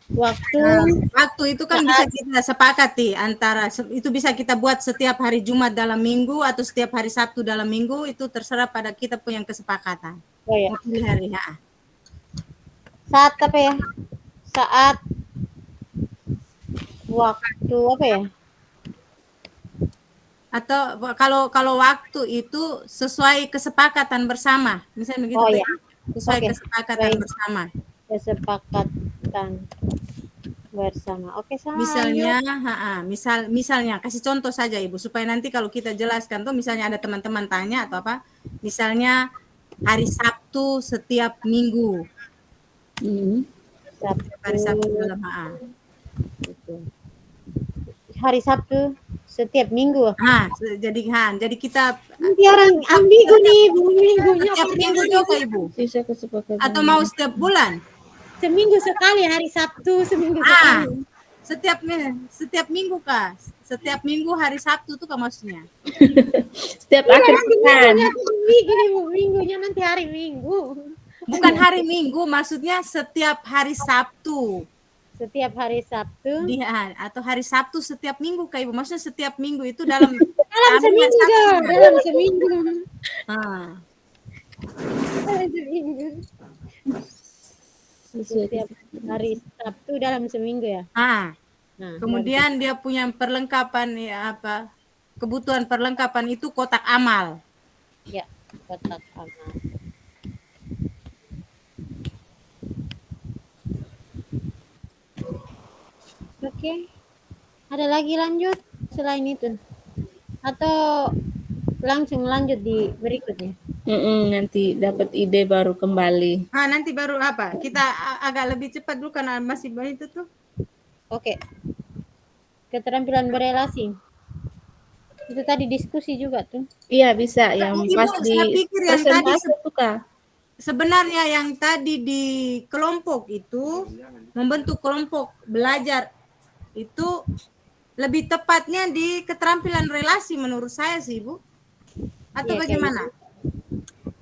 waktu Waktu itu kan bisa kita sepakati antara itu bisa kita buat setiap hari Jumat dalam minggu atau setiap hari Sabtu dalam minggu, itu terserah pada kita punya kesepakatan. oh ya, Mau pilih hari ya. saat apa ya? Saat waktu apa ya? Atau kalau waktu itu sesuai kesepakatan bersama. Misalnya begitu Oh Teh. ya, Sesuai oke. kesepakatan Baik, bersama. kesepakatan bersama. Oke, Misalnya, lanjut. misalnya kasih contoh saja Ibu supaya nanti kalau kita jelaskan tuh misalnya ada teman-teman tanya atau apa, misalnya hari Sabtu setiap minggu, Hmm. setiap hari Sabtu Sabtu dalam itu. Hari Sabtu setiap minggu. jadi kita Nanti orang ambigu nih, minggunya setiap pakai minggu begitu. juga Ibu, Sisa kesepakatan. atau mau setiap bulan? Seminggu sekali hari Sabtu, seminggu Ah, sekali. setiap minggu Kak, setiap minggu hari Sabtu tuh Kak maksudnya. Setiap Iya, akhir nanti pekan. minggunya ambigu nih, Bu. Minggunya nanti hari Minggu. Bukan hari Minggu, maksudnya setiap hari Sabtu. Setiap hari Sabtu. Atau hari Sabtu setiap minggu Kak Ibu. Maksudnya setiap minggu itu dalam Dalam kami seminggu, Jo. Sabtunya. Dalam seminggu. Ah, Dalam seminggu. Sesuai Setiap hari Sabtu dalam seminggu ya. ah. Nah, Kemudian dia punya perlengkapan ya apa? Kebutuhan perlengkapan itu kotak amal. ya, kotak amal. Oke. Ada lagi lanjut selain itu? Atau langsung lanjut di berikutnya? Nanti dapat ide baru kembali. Nanti baru apa? Kita agak lebih cepat dulu karena masih banyak itu tuh. Oke. Keterampilan berelasi. Itu tadi diskusi juga tuh. Iya bisa yang Ibu, pas di saya pikir yang tadi presentasi tuh Kak. sebenarnya yang tadi di kelompok itu membentuk kelompok belajar itu lebih tepatnya di keterampilan relasi menurut saya sih Ibu. Atau Iya, kayak bagaimana? gitu.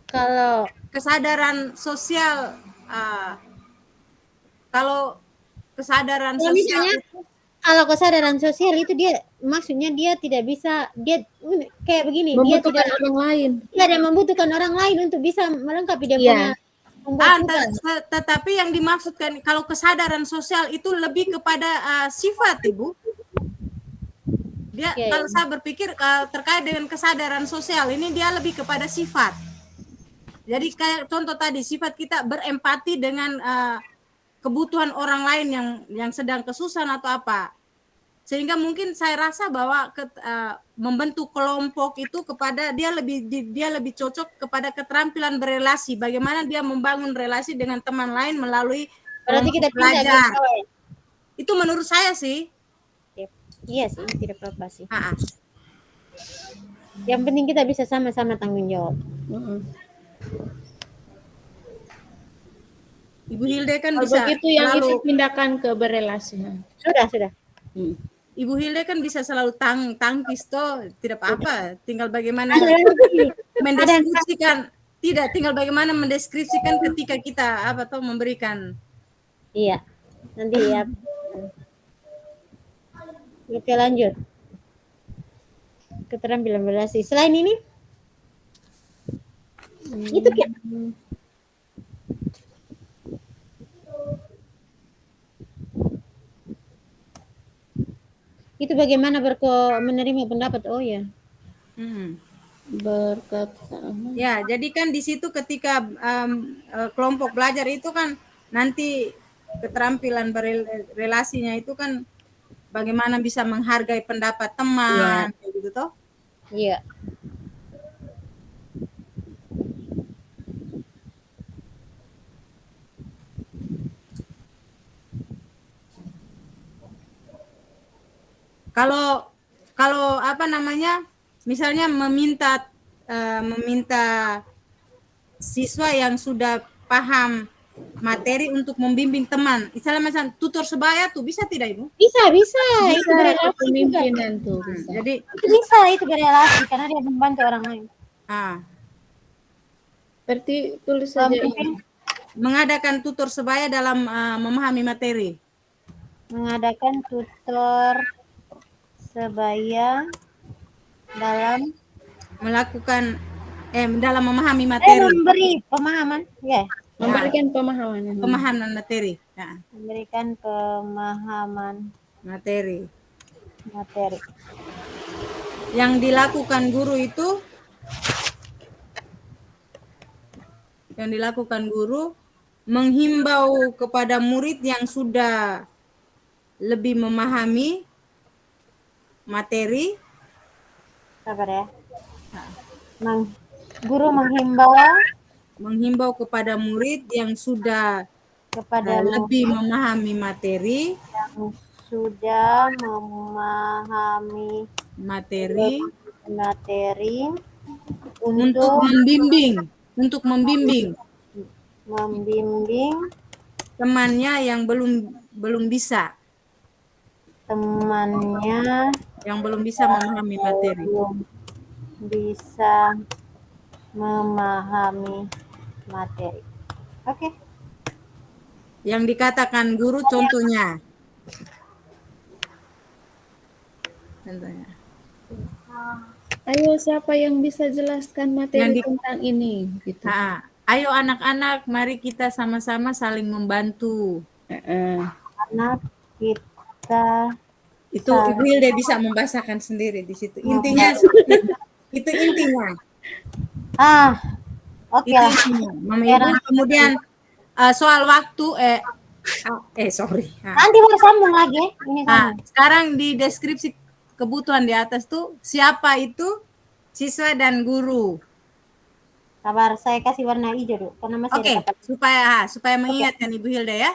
Kalau Kesadaran sosial kalau kesadaran kalau sosial misalnya itu kalau kesadaran sosial itu dia maksudnya dia tidak bisa dia kayak begini, dia Membutuhkan orang lain. tidak membutuhkan orang lain untuk bisa melengkapi dia Iya. punya pembutuhan. tetapi yang dimaksudkan kalau kesadaran sosial itu lebih kepada sifat Ibu. Dia Iya, kalau iya. saya berpikir terkait dengan kesadaran sosial ini dia lebih kepada sifat. Jadi kayak contoh tadi sifat kita berempati dengan kebutuhan orang lain yang sedang kesusahan atau apa. Sehingga mungkin saya rasa bahwa membentuk kelompok itu kepada dia lebih cocok kepada keterampilan berelasi, bagaimana dia membangun relasi dengan teman lain melalui Berarti kelompok kita pindah ke belajar. bawah ya? Itu menurut saya sih. Iya sih, tidak apa-apa sih. Ah. Yang penting kita bisa sama-sama tanggung jawab. Ibu Hilde kan Kalau bisa begitu yang selalu itu pindahkan ke berelasi. Sudah. Ibu Hilde kan bisa selalu tangkis toh, tidak apa-apa. Tinggal bagaimana Ada lagi. mendeskripsikan, tinggal bagaimana mendeskripsikan ketika kita apa toh memberikan. Iya. Nanti ya. Oke, lanjut. Keterampilan berelasi. Selain ini itu kayak itu bagaimana menerima pendapat. Oh ya. Berkata. Ya, jadi kan di situ ketika kelompok belajar itu kan nanti keterampilan berelasinya itu kan bagaimana bisa menghargai pendapat teman, kayak gitu toh. Iya. Kalau kalau apa namanya, misalnya meminta siswa yang sudah paham materi untuk membimbing teman, misalnya macam tutor sebaya tuh bisa tidak Ibu? Bisa, bisa. Itu Bisa berelasi juga. kepemimpinan tuh bisa. Jadi Itu bisa, itu berelasi karena dia membantu orang lain. Berarti tulis saja Pemimpin ini. mengadakan tutor sebaya dalam memahami materi. mengadakan tutor sebaya dalam Melakukan dalam memahami materi, memberi pemahaman, ya. Memberikan pemahaman. pemahaman materi. Ya, Memberikan pemahaman materi. materi. Yang dilakukan guru itu menghimbau kepada murid yang sudah lebih memahami materi. Sabar ya. Guru menghimbau kepada murid yang sudah kepada lebih memahami materi yang sudah memahami materi untuk untuk membimbing temannya yang belum bisa memahami materi. belum bisa memahami materi. Oke. Yang dikatakan guru contohnya. Ayo siapa yang bisa jelaskan materi tentang ini gitu. Ayo anak-anak, mari kita sama-sama saling membantu. Anak kita itu Ibu Hilda bisa membahasakan sendiri di situ. Intinya itu intinya. Oke. Kemudian soal waktu sorry. Nanti baru sambung lagi. Ini sekarang di deskripsi kebutuhan di atas tuh siapa itu siswa dan guru. Sabar, saya kasih warna hijau dulu karena masih ada supaya mengingatkan Ibu Hilda ya.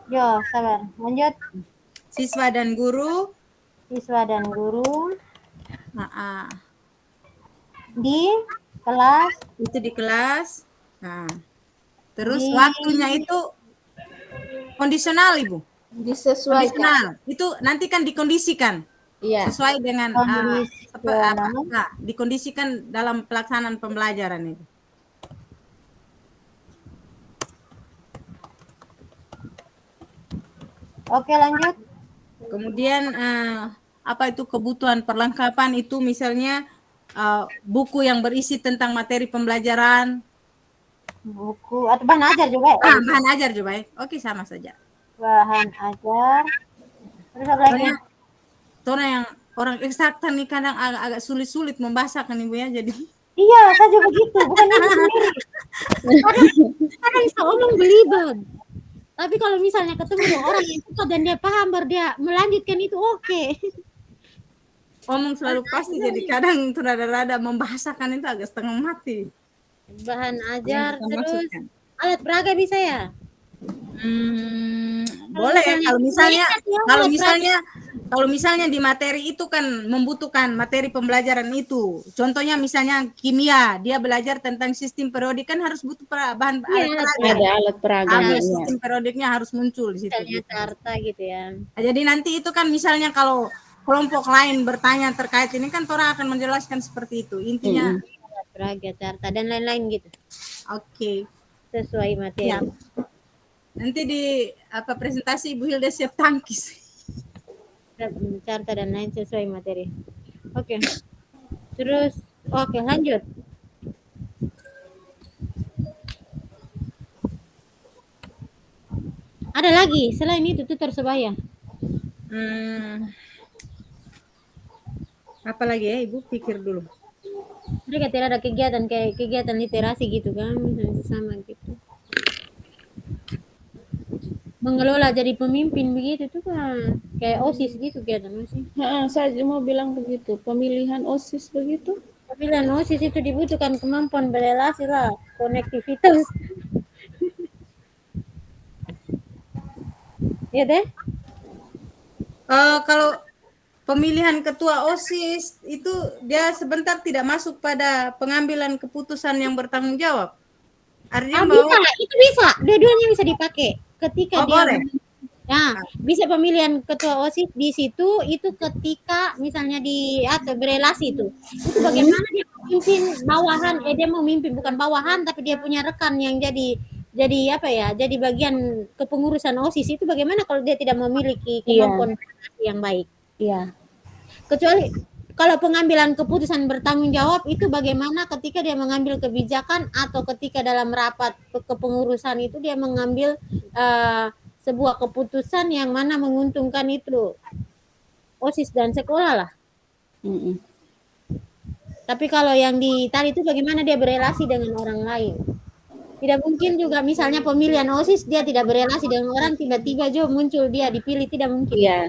Yo, sabar. Lanjut. Siswa dan guru. Di kelas. Itu di kelas. Terus waktunya itu kondisional Ibu. Disesuaikan. Itu nanti kan dikondisikan. Iya. Sesuai dengan dikondisikan dalam pelaksanaan pembelajaran itu. Oke, lanjut. Kemudian apa itu kebutuhan perlengkapan itu misalnya buku yang berisi tentang materi pembelajaran. Buku atau bahan ajar juga. Bahan ajar juga. Oke, sama saja. Bahan ajar. Terus apa lagi? Tona yang orang eksakta nih kadang agak sulit-sulit membahasakan Ibu ya, jadi. Iya, saya juga begitu. Bukan Ibu sendiri. Kadang bisa ngomong belibet. Tapi kalau misalnya ketemu orang yang suka dan dia paham baru dia melanjutkan itu oke. Ngomong selalu pasti jadi kadang tuh rada-rada membahasakan itu agak setengah mati. Bahan ajar terus alat peraga bisa ya? Boleh kalau misalnya di materi itu kan membutuhkan materi pembelajaran itu. Contohnya misalnya kimia, dia belajar tentang sistem periodik kan harus butuh bahan alat peraga. Sistem periodiknya harus muncul di situ. Misalnya carta gitu ya. Jadi nanti itu kan misalnya kalau kelompok lain bertanya terkait ini kan orang akan menjelaskan seperti itu. Intinya alat peraga, carta dan lain-lain gitu. Oke. Sesuai materi. Ya. Nanti di presentasi Ibu Hilda siap tangkis. Carta dan lain sesuai materi. Oke. Terus lanjut. Ada lagi selain itu tutor sebaya. Apa lagi ya Ibu pikir dulu. Mereka tidak ada kegiatan kayak kegiatan literasi gitu kan, misalnya sama gitu. Mengelola jadi pemimpin begitu tuh kan kayak OSIS gitu kegiatan OSIS. Saya mau bilang begitu, pemilihan OSIS begitu. Pemilihan OSIS itu dibutuhkan kemampuan berelasi lah, konektivitas. Ya deh. Kalau pemilihan ketua OSIS itu dia sebentar tidak masuk pada pengambilan keputusan yang bertanggung jawab. Artinya bahwa Bisa, itu bisa. Dua-duanya bisa dipakai. Ketika dia boleh. Nah, bisa pemilihan ketua OSIS di situ itu ketika misalnya atau berelasi itu. Itu bagaimana dia memimpin bawahan, dia mau memimpin bukan bawahan tapi dia punya rekan yang jadi apa ya? Jadi bagian kepengurusan OSIS itu bagaimana kalau dia tidak memiliki kemampuan yang baik. Iya. Kecuali kalau pengambilan keputusan bertanggung jawab itu bagaimana ketika dia mengambil kebijakan atau ketika dalam rapat kepengurusan itu dia mengambil sebuah keputusan yang mana menguntungkan itu OSIS dan sekolah lah. Tapi kalau yang tadi itu bagaimana dia berelasi dengan orang lain. Tidak mungkin juga misalnya pemilihan OSIS dia tidak berelasi dengan orang, tiba-tiba muncul dia dipilih, tidak mungkin. Iya.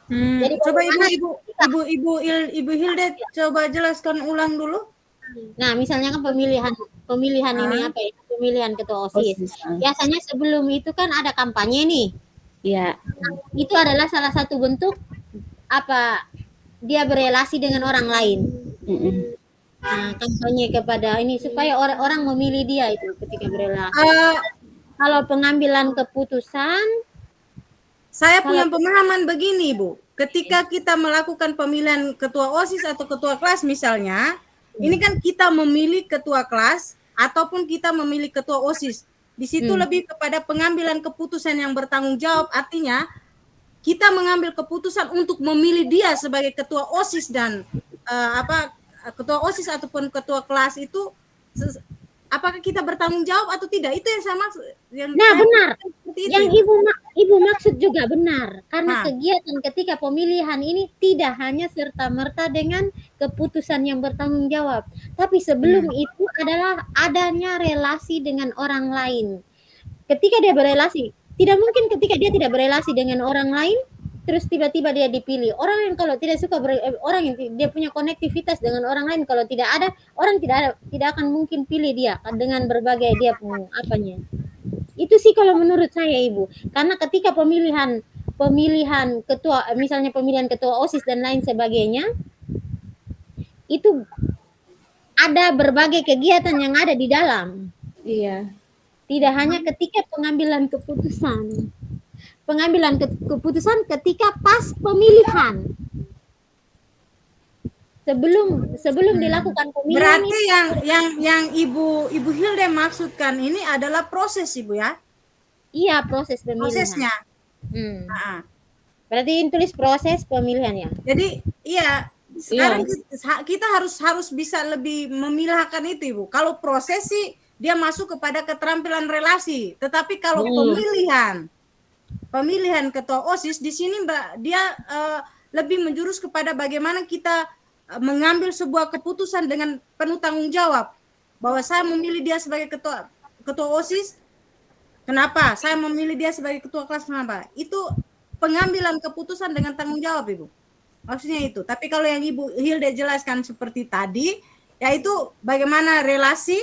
Jadi coba Ibu Hilda coba jelaskan ulang dulu. Nah, misalnya kan pemilihan ini apa ya? Pemilihan ketua OSIS. Biasanya sebelum itu kan ada kampanye nih. Iya. Itu adalah salah satu bentuk apa dia berelasi dengan orang lain. Nah, kampanye kepada ini supaya orang memilih dia itu ketika berelasi. Kalau pengambilan keputusan, saya punya pemahaman begini, Bu. Ketika kita melakukan pemilihan ketua OSIS atau ketua kelas misalnya, ini kan kita memilih ketua kelas ataupun kita memilih ketua OSIS. Di situ lebih kepada pengambilan keputusan yang bertanggung jawab, artinya kita mengambil keputusan untuk memilih dia sebagai ketua OSIS dan ketua OSIS ataupun ketua kelas itu apakah kita bertanggung jawab atau tidak? Itu yang saya maksud. Benar. Yang Ibu maksud juga benar. Karena kegiatan ketika pemilihan ini tidak hanya serta-merta dengan keputusan yang bertanggung jawab. Tapi sebelum itu adalah adanya relasi dengan orang lain. Ketika dia berelasi, tidak mungkin ketika dia tidak berelasi dengan orang lain, terus tiba-tiba dia dipilih. Orang yang kalau tidak suka orang yang dia punya konektivitas dengan orang lain, kalau tidak ada, orang tidak akan mungkin pilih dia dengan berbagai dia apanya. Itu sih kalau menurut saya, Ibu. Karena ketika pemilihan ketua, misalnya pemilihan ketua OSIS dan lain sebagainya, itu ada berbagai kegiatan yang ada di dalam. Iya. Tidak hanya ketika pengambilan keputusan. Pengambilan keputusan ketika pas pemilihan. Sebelum dilakukan pemilihan. Berarti yang Ibu Hilda maksudkan ini adalah proses, Ibu ya? Iya, proses pemilihan. Prosesnya. Berarti tulis proses pemilihan ya. Jadi iya, sekarang kita harus bisa lebih memilahkan itu, Ibu. Kalau proses sih dia masuk kepada keterampilan relasi, tetapi kalau pemilihan ketua OSIS di sini Mbak, dia lebih menjurus kepada bagaimana kita mengambil sebuah keputusan dengan penuh tanggung jawab. Bahwa saya memilih dia sebagai ketua OSIS, kenapa? Saya memilih dia sebagai ketua kelas, kenapa? Itu pengambilan keputusan dengan tanggung jawab, Ibu. Maksudnya itu. Tapi kalau yang Ibu Hilda jelaskan seperti tadi, yaitu bagaimana relasi,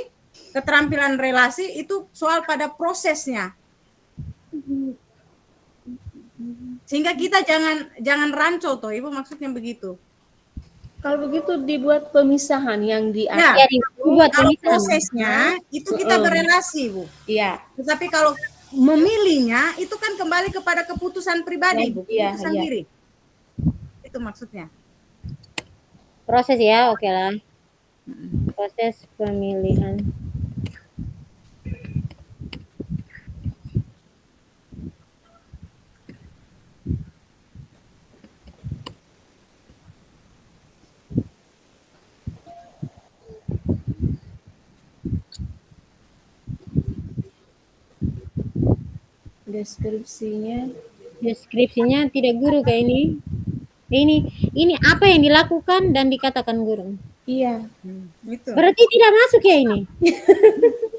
keterampilan relasi itu soal pada prosesnya. Sehingga kita jangan rancu toh, Ibu, maksudnya begitu. Kalau begitu dibuat pemisahan yang dibuat kalau prosesnya itu kita berelasi, Bu. Iya. Tetapi kalau memilihnya itu kan kembali kepada keputusan pribadi, Bu, keputusan diri. Itu maksudnya. Proses ya, oke lah. Proses pemilihan. Deskripsinya tidak guru kayak ini. Ini apa yang dilakukan dan dikatakan guru. Iya. Gitu. Berarti tidak masuk ya ini.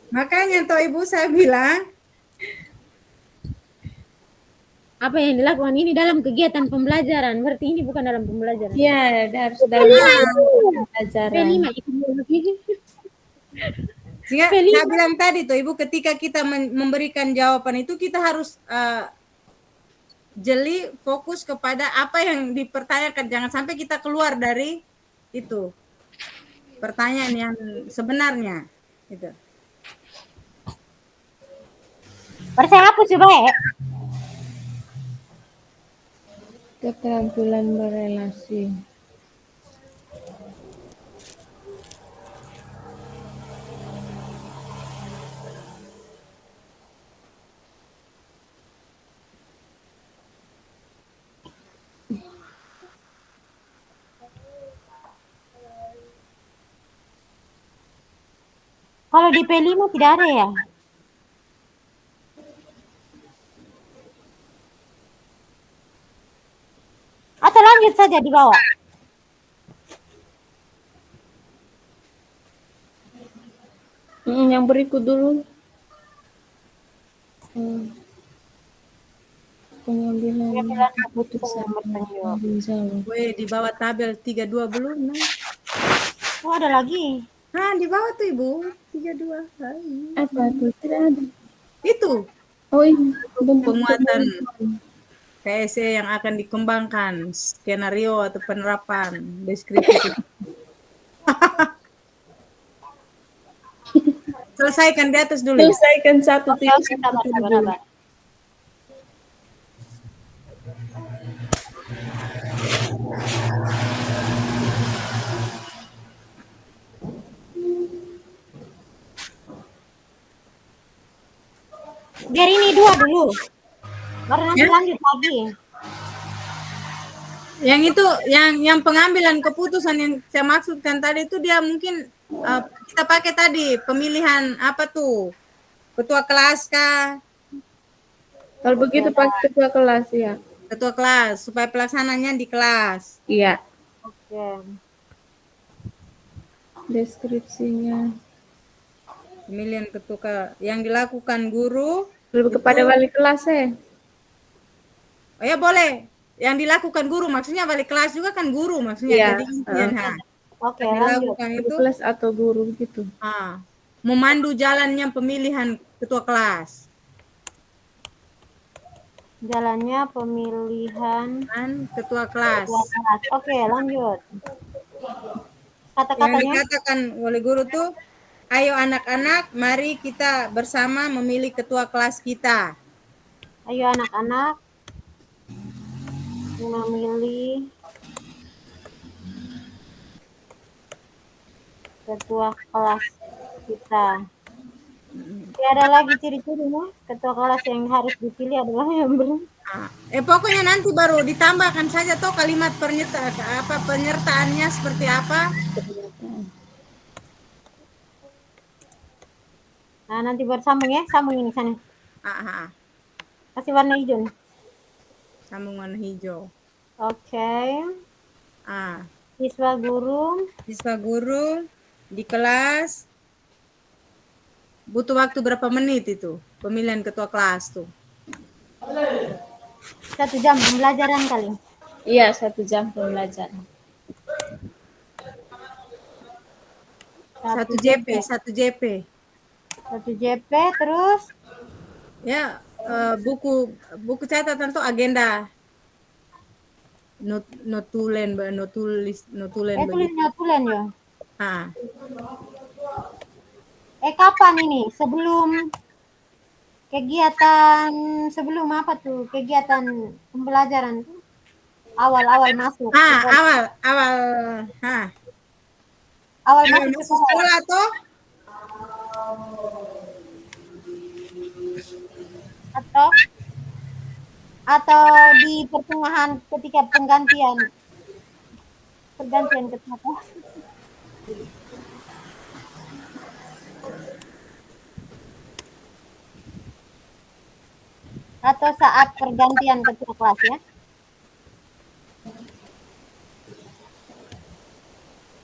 Makanya toh Ibu saya bilang apa yang dilakukan ini dalam kegiatan pembelajaran. Berarti ini bukan dalam pembelajaran. Iya, harus dalam pembelajaran. Sehingga saya bilang tadi tuh Ibu, ketika kita memberikan jawaban itu kita harus jeli fokus kepada apa yang dipertanyakan. Jangan sampai kita keluar dari itu pertanyaan yang sebenarnya. Gitu. Saya hapus coba ya. Keterampilan berelasi. Kalau di P5 tidak ada ya? Atau lanjut saja di bawah? Yang berikut dulu. Pengambilan keputusan. Weh, di bawah tabel 32 belum, nah. Oh, ada lagi. Nah, di bawah tuh Ibu, 32. Apa tuh? Tidak ada. Itu. Oh ini bentuk penguatan KSE yang akan dikembangkan, skenario atau penerapan, deskripsi. Selesaikan di atas dulu. Selesaikan satu titik. Sabar. Biar ini 2 dulu. Baru nanti lanjut lagi. Yang itu, yang pengambilan keputusan yang saya maksudkan tadi itu dia mungkin kita pakai tadi pemilihan apa tuh, ketua kelas kah? Kalau begitu pakai ketua kelas ya. Ketua kelas supaya pelaksananya di kelas. Iya. Oke. Deskripsinya. Pemilihan ketua yang dilakukan guru. Lebih kepada wali kelas ya. Oh ya boleh. Yang dilakukan guru maksudnya wali kelas juga kan guru maksudnya. Iya. Jadi Oke, dilakukan lanjut. itu Kelas atau guru gitu. Memandu jalannya pemilihan ketua kelas. Jalannya pemilihan ketua kelas. Oke, lanjut. Yang dikatakan oleh guru tuh, ayo anak-anak, mari kita bersama memilih ketua kelas kita. Ayo anak-anak memilih ketua kelas kita. Tidak ada lagi ciri-cirinya. Ketua kelas yang harus dipilih adalah yang pokoknya nanti baru ditambahkan saja toh kalimat penyertaannya seperti apa. Nah, nanti bersambung ya, sambung ini sana. Kasih warna hijau. Sambung warna hijau. Oke. Siswa guru di kelas. Butuh waktu berapa menit itu pemilihan ketua kelas tuh? 1 jam pembelajaran kali. Iya, 1 jam pembelajaran. 1 JP. 1 JP terus? Ya, buku catatan tuh agenda. Notulen ya. Kapan ini? Sebelum kegiatan, sebelum apa tuh? Kegiatan pembelajaran tuh? Awal-awal masuk. Awal masuk sekolah tuh? Atau di pertengahan ketika pergantian ketua kelas. Atau saat pergantian ketua kelas ya.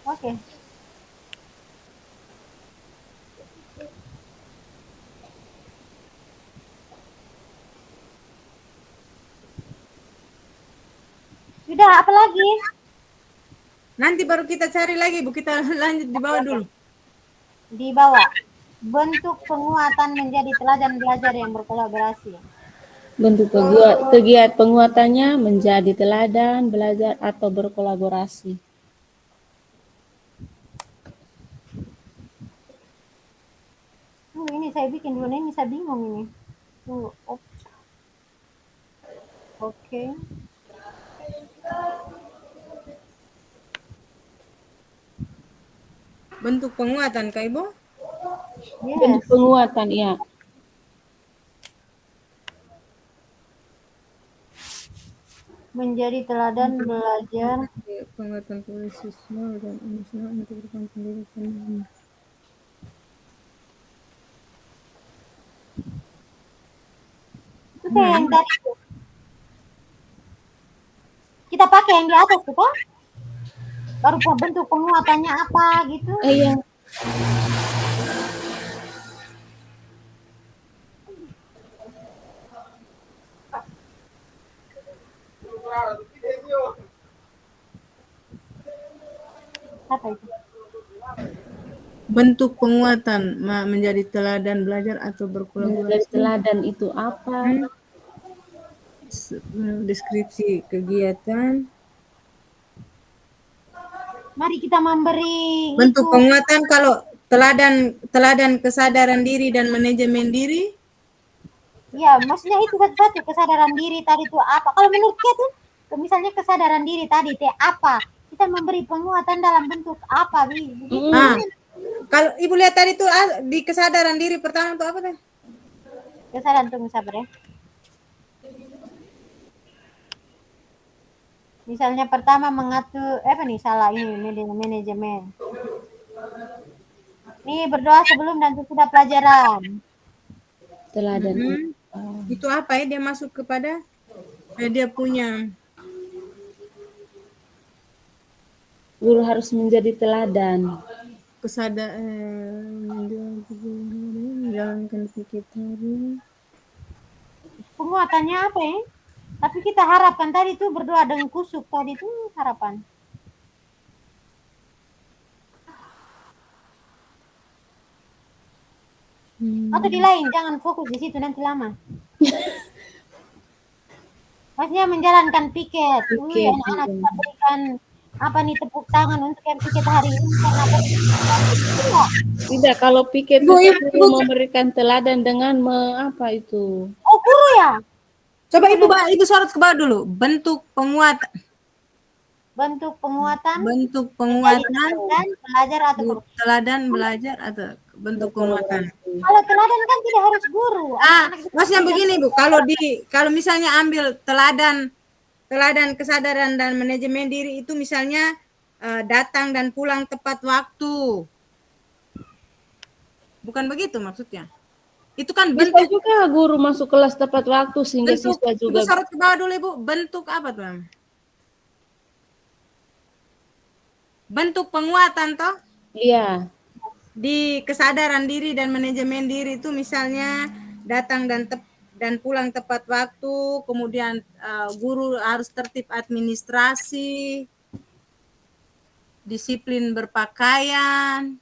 Oke. Sudah, apa lagi? Nanti baru kita cari lagi, Bu. Kita lanjut di bawah dulu. Di bawah. Bentuk penguatan menjadi teladan belajar yang berkolaborasi. Bentuk kegiatan penguatannya menjadi teladan, belajar, atau berkolaborasi. Ini saya bikin dulu, ini saya bingung ini. Tunggu. Oke. Bentuk penguatan, Kak Ibu? Bentuk Yes. penguatan, ya. Menjadi teladan belajar. Penguatan siswa dan emosional untuk rekan pendidikan. Itu kayak yang tadi tuh. Kita pakai yang di atas tuh kok. Baru bentuk penguatannya apa gitu. Iya. Apa itu? Bentuk penguatan menjadi teladan belajar atau Menjadi berkolaborasi. teladan itu apa? Deskripsi kegiatan. Mari kita memberi Bentuk itu. penguatan kalau teladan kesadaran diri dan manajemen diri. Ya, maksudnya itu satu-satu kesadaran diri tadi itu apa? Kalau menurut kita tuh, misalnya kesadaran diri tadi itu apa? Kita memberi penguatan dalam bentuk apa, Bi? Begitu. Kalau Ibu lihat tadi tuh di kesadaran diri pertama tuh apa teh? Kesadaran, tunggu sabar ya. Misalnya pertama mengatur apa nih, salah ini manajemen. Nih berdoa sebelum dan sesudah pelajaran. Teladan. Itu apa ya? Dia masuk kepada dia punya Guru harus menjadi teladan. menjalankan pikiran. Penguatannya apa ya? Tapi kita harapkan tadi tuh berdoa dengan kusuk tadi tuh harapan. Atau di lain, jangan fokus di situ nanti lama. Maksudnya menjalankan piket. Anak-anak kita berikan apa nih tepuk tangan untuk yang piket hari ini karena Tidak, kalau piket itu memberikan teladan dengan apa itu? Oh, guru ya? Coba Ibu sorot ke bawah dulu. Bentuk penguatan. Bentuk penguatan. Bentuk penguatan. Dan belajar atau teladan belajar atau bentuk penguatan. Kalau teladan kan tidak harus guru. Maksudnya begini Bu, kalau misalnya ambil teladan kesadaran dan manajemen diri itu misalnya datang dan pulang tepat waktu. Bukan begitu maksudnya. Itu kan Bisa bentuk juga guru masuk kelas tepat waktu sehingga bentuk, siswa juga. Ibu sorot ke bawah dulu Ibu. Bentuk apa tuh? Bentuk penguatan toh? Iya. Di kesadaran diri dan manajemen diri itu misalnya datang dan pulang tepat waktu, kemudian guru harus tertib administrasi, disiplin berpakaian.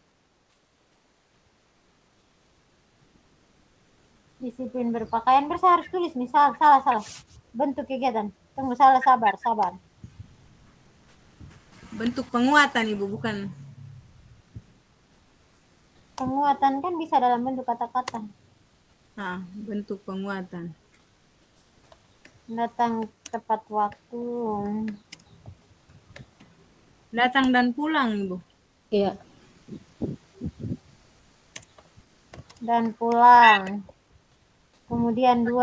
Disiplin berpakaian, saya harus tulis misal salah. Bentuk kegiatan. Tunggu, sabar. Bentuk penguatan Ibu, bukan. Penguatan kan bisa dalam bentuk kata-kata. Bentuk penguatan. Datang tepat waktu. Datang dan pulang Ibu. Iya. Dan pulang. Kemudian 2.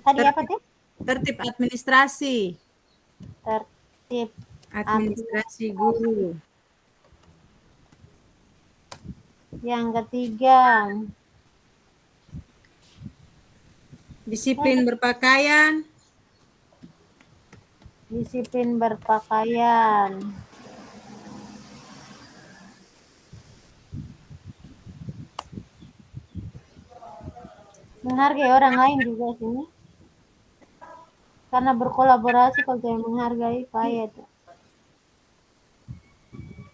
Tadi apa tuh? Tertib administrasi. Tertib administrasi guru. Yang ketiga, disiplin berpakaian. Disiplin berpakaian. Menghargai orang lain juga sini. Karena berkolaborasi kalau saya menghargai payah itu.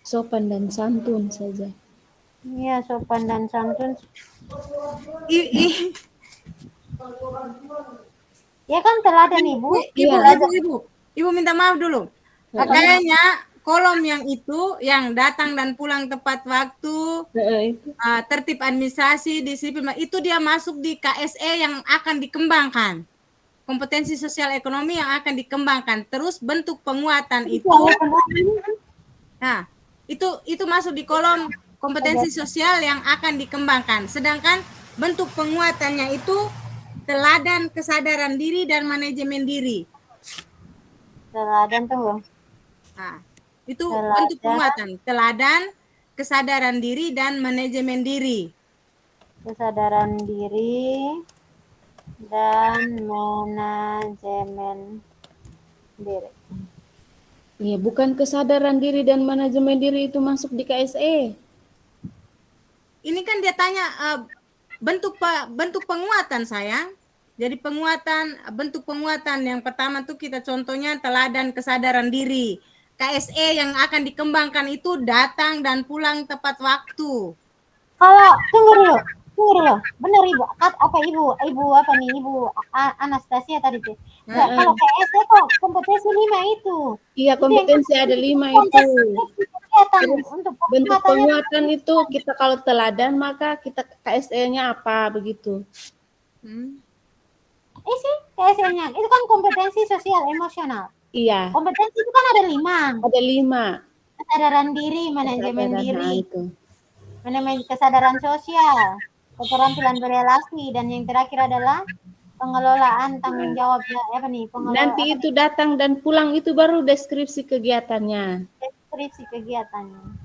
Sopan dan santun saja. Iya, sopan dan santun. I- i- Ya kan teladan Ibu. Ibu, Iya. ibu minta maaf dulu. Apa? Kayaknya kolom yang itu yang datang dan pulang tepat waktu, Itu. tertib administrasi, disiplin, itu dia masuk di KSE yang akan dikembangkan. Kompetensi sosial ekonomi yang akan dikembangkan. Terus bentuk penguatan itu, nah, itu masuk di kolom kompetensi sosial yang akan dikembangkan. Sedangkan bentuk penguatannya itu teladan kesadaran diri dan manajemen diri. Teladan tuh. Nah, itu bentuk penguatan. Teladan, kesadaran diri, dan manajemen diri. Kesadaran diri dan manajemen diri. Iya, bukan kesadaran diri dan manajemen diri itu masuk di KSE. Ini kan dia tanya bentuk penguatan, sayang. Jadi bentuk penguatan yang pertama tuh kita contohnya teladan kesadaran diri. KSE yang akan dikembangkan itu datang dan pulang tepat waktu. Kalau tunggu dulu, benar Ibu. Apa Ibu apa nih Ibu Anastasia tadi tuh? Nah, kalau KSE kok kompetensi 5 itu. Iya, kompetensi ada 5 itu. Bentuk penguatan itu kita kalau teladan maka kita KSE-nya apa begitu. Sih KSE-nya itu kan kompetensi sosial emosional. Iya. Kompetensi itu kan ada 5. Ada 5. Kesadaran diri, manajemen diri, itu. manajemen kesadaran sosial, keterampilan berelasi, dan yang terakhir adalah pengelolaan tanggung jawabnya apa nih? Nanti itu datang dan pulang itu baru deskripsi kegiatannya. Deskripsi kegiatannya.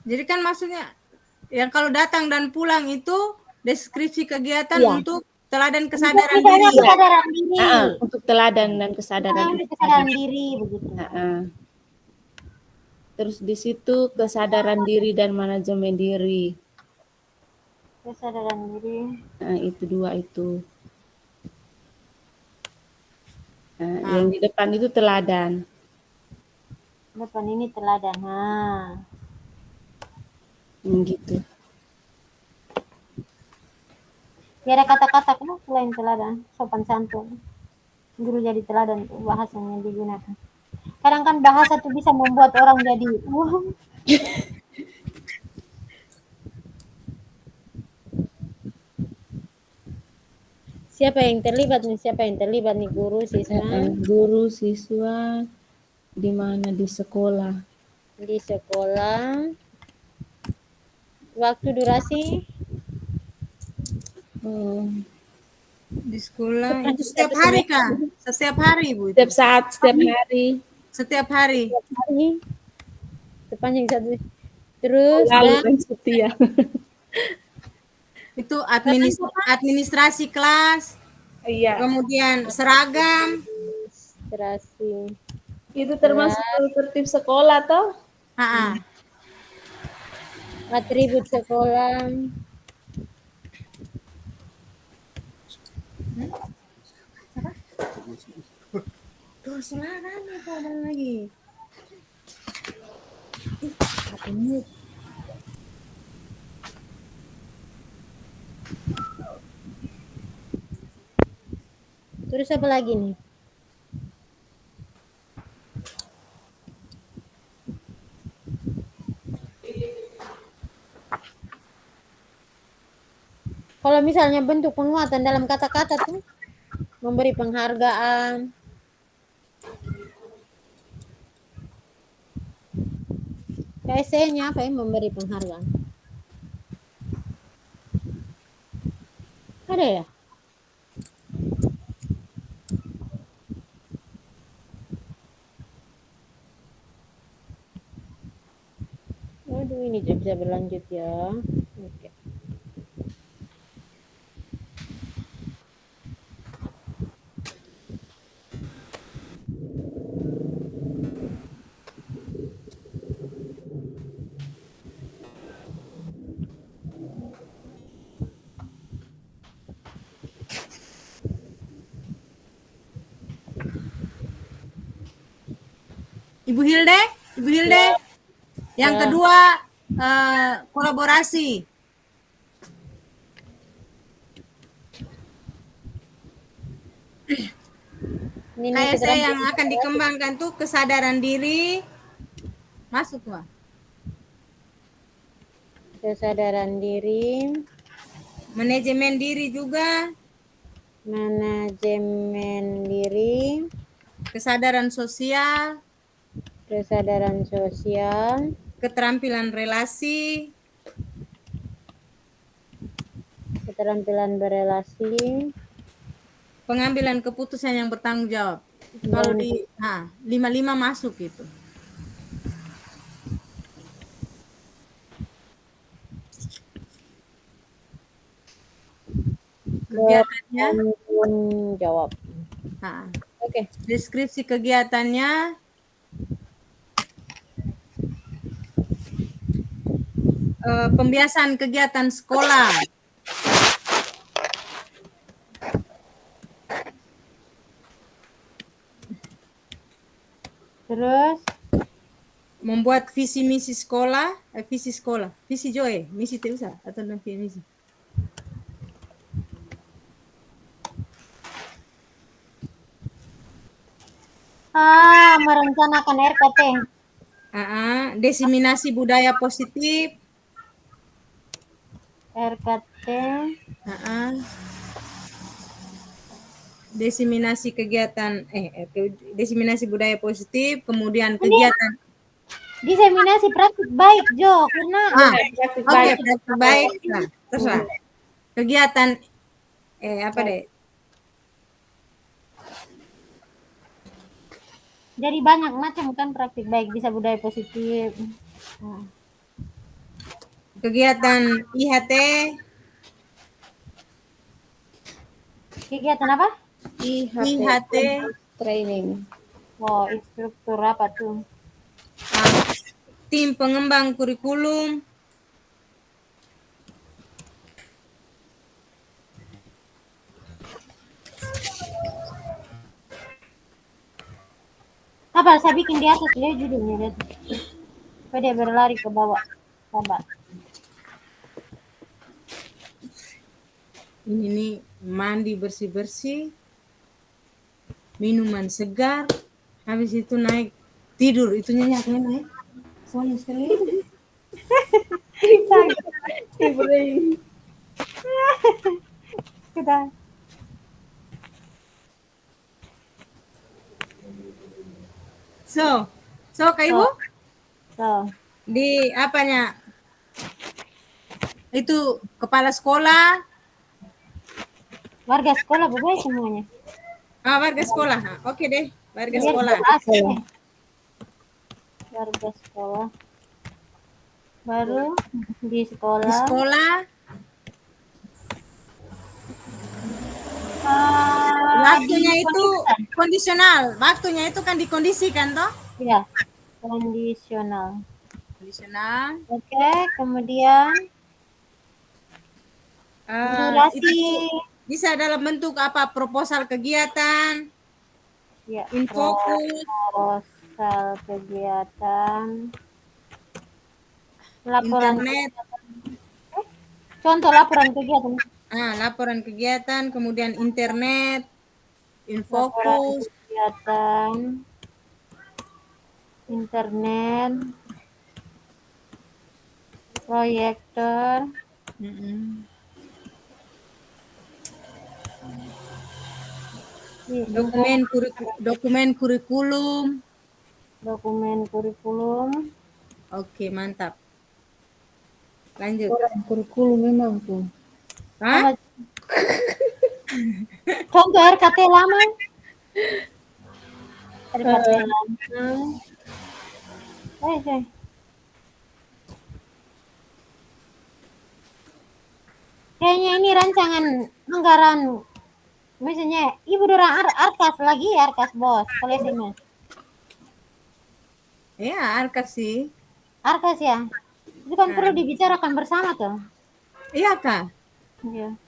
Jadi kan maksudnya yang kalau datang dan pulang itu deskripsi kegiatan untuk teladan kesadaran diri. Kesadaran diri. Untuk teladan dan kesadaran diri. Kesadaran diri begitu. Terus di situ kesadaran diri dan manajemen diri. Kesadaran diri. Nah, itu 2 itu. Nah, yang di depan itu teladan. Depan ini teladan. Nah. Gitu. Tiada kata-kata kan selain teladan, sopan santun. Guru jadi teladan tuh bahasanya digunakan. Kadang kan bahasa tuh bisa membuat orang jadi Siapa yang terlibat nih? Guru, siswa? Guru, siswa, di mana? Di sekolah. Di sekolah. Waktu durasi? Di sekolah itu setiap hari Kak? Setiap hari Bu? Setiap saat, setiap hari. Setiap hari. Sepanjang 1. Terus lalu setia. Itu administrasi kelas. Iya. Kemudian seragam. Administrasi. Itu termasuk tertib sekolah toh? Atribut sekolah. Terus seragam itu ada lagi. Terus apa lagi nih? Kalau misalnya bentuk penguatan dalam kata-kata tuh memberi penghargaan. KSE-nya apa ya? Memberi penghargaan. Ada ya? Waduh, ini tidak bisa berlanjut ya. Oke. Ibu Hilde, yang kedua kolaborasi. Ini Kayak saya yang keterampilan akan dikembangkan tuh kesadaran diri, masuk Wak. kesadaran diri, Manajemen diri juga, manajemen diri, kesadaran sosial, kesadaran sosial, keterampilan relasi, keterampilan berelasi, pengambilan keputusan yang bertanggung jawab. Itu kalau dan di 5 masuk itu. Kegiatannya, bertanggung jawab. nah, Oke. deskripsi kegiatannya, pembiasaan kegiatan sekolah, Terus membuat visi misi sekolah, visi Joy, misi tidak usah atau nanti misi. merencanakan RKT. Diseminasi budaya positif, RKT diseminasi kegiatan diseminasi budaya positif, kemudian kegiatan diseminasi praktik baik Jo, karena praktik baik, nah, terserah. Kegiatan apa deh? jadi banyak macam kan praktik baik, bisa budaya positif. Kegiatan IHT, Kegiatan apa? IHT, Training. Wow, instruktur apa tuh? tim pengembang kurikulum, Apa saya bikin di atas dia judulnya lihat. Supaya dia berlari ke bawah. Sabar. ini nih mandi bersih-bersih, minuman segar, habis itu naik tidur, itu nyenyaknya naik. Soalnya sekali. Kita. So Kak Ibu, So, di apanya? Itu kepala sekolah, warga sekolah bukan semuanya. warga sekolah. Oke deh, warga Biar sekolah. jelas, ya. Warga sekolah. Baru di Di sekolah. sekolah, waktunya itu kondisional. Waktunya itu kan dikondisikan toh? Ya, kondisional. Kondisional. Oke, kemudian durasi. Itu bisa dalam bentuk apa? Proposal kegiatan, Ya, infokus, proposal kegiatan, laporan internet, contoh laporan kegiatan, laporan kegiatan, kemudian internet, laporan infokus, kegiatan, internet, proyektor, dokumen kurikulum. dokumen kurikulum. Oke, mantap. Lanjut. Kurikulum memang tuh. Hah? Contoh RKT lama. RKT lama. Kayaknya ini rancangan anggaran. Misalnya Ibu Dora Arkas lagi, Arkas bos, kolesinya. Ya, Arkas sih. Arkas ya. Itu kan perlu dibicarakan bersama tuh. Iya, Kak. Iya.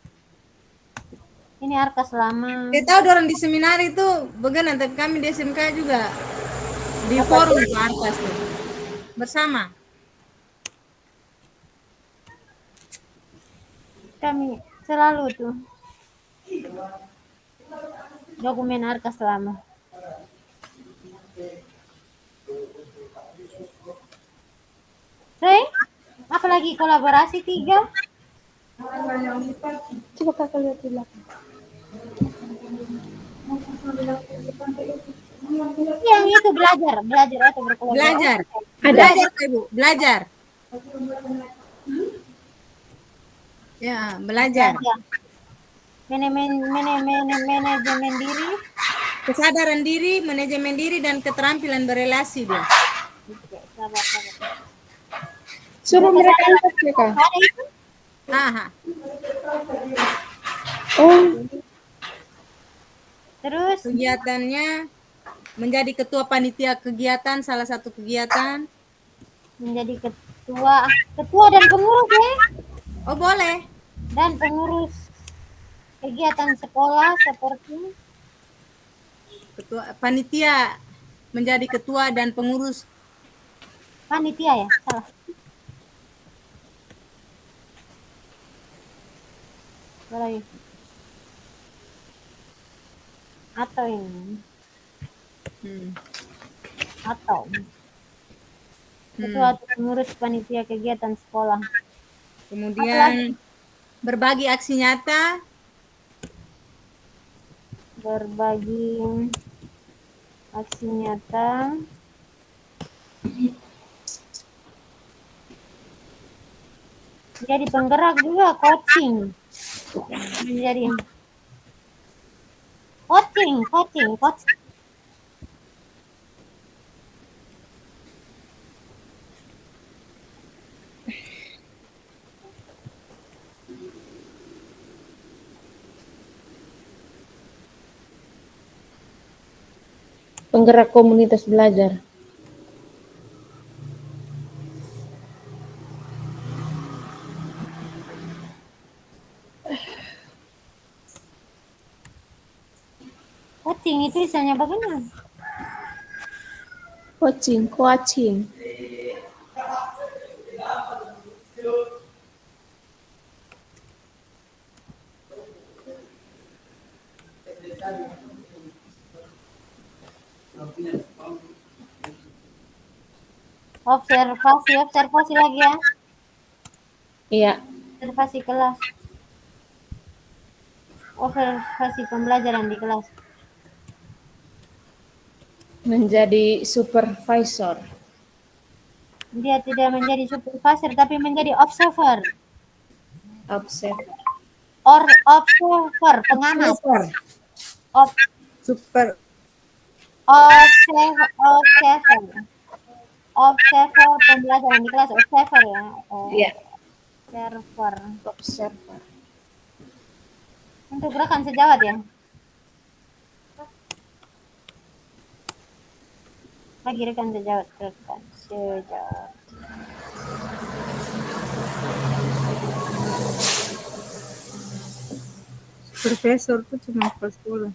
Ini Arkas lama. Saya tahu orang di seminar itu bagaimana, tapi kami di SMK juga di forum Arkas tuh. Bersama. Kami selalu tuh dokumen Arka selama. Apalagi kolaborasi 3. Coba kakak lihat di belakang. Yang itu belajar atau berkolaborasi. Belajar. Ada. Belajar, Ibu. Belajar. Ya, belajar. Manajemen diri. Kesadaran diri, manajemen diri, dan keterampilan berelasi dia. Oke, sabar. Suruh mereka angkat ya kak. Ada itu? Aha. Oh, Terus Kegiatannya menjadi ketua panitia kegiatan, salah satu kegiatan. menjadi ketua dan pengurus ya. Oh, boleh. Dan pengurus kegiatan sekolah seperti Ketua panitia, menjadi ketua dan pengurus. panitia ya, salah. Boleh. Atau ini. Atau ketua atau pengurus panitia kegiatan sekolah. Kemudian berbagi aksi nyata. Berbagi aksi nyata. Jadi penggerak juga coaching. Menjadi coaching. penggerak komunitas belajar. Coaching itu misalnya bagaimana? Coaching. Observasi lagi ya. Iya. Observasi kelas. Observasi pembelajaran di kelas. Menjadi supervisor. Dia tidak menjadi supervisor tapi menjadi observer. Observer. Observer, pengamat. Observer pembelajaran di kelas, observer ya. Iya. Observer. Untuk rekan sejawat ya. Lagi rekan sejawat. Profesor tuh cuma pas sekolah.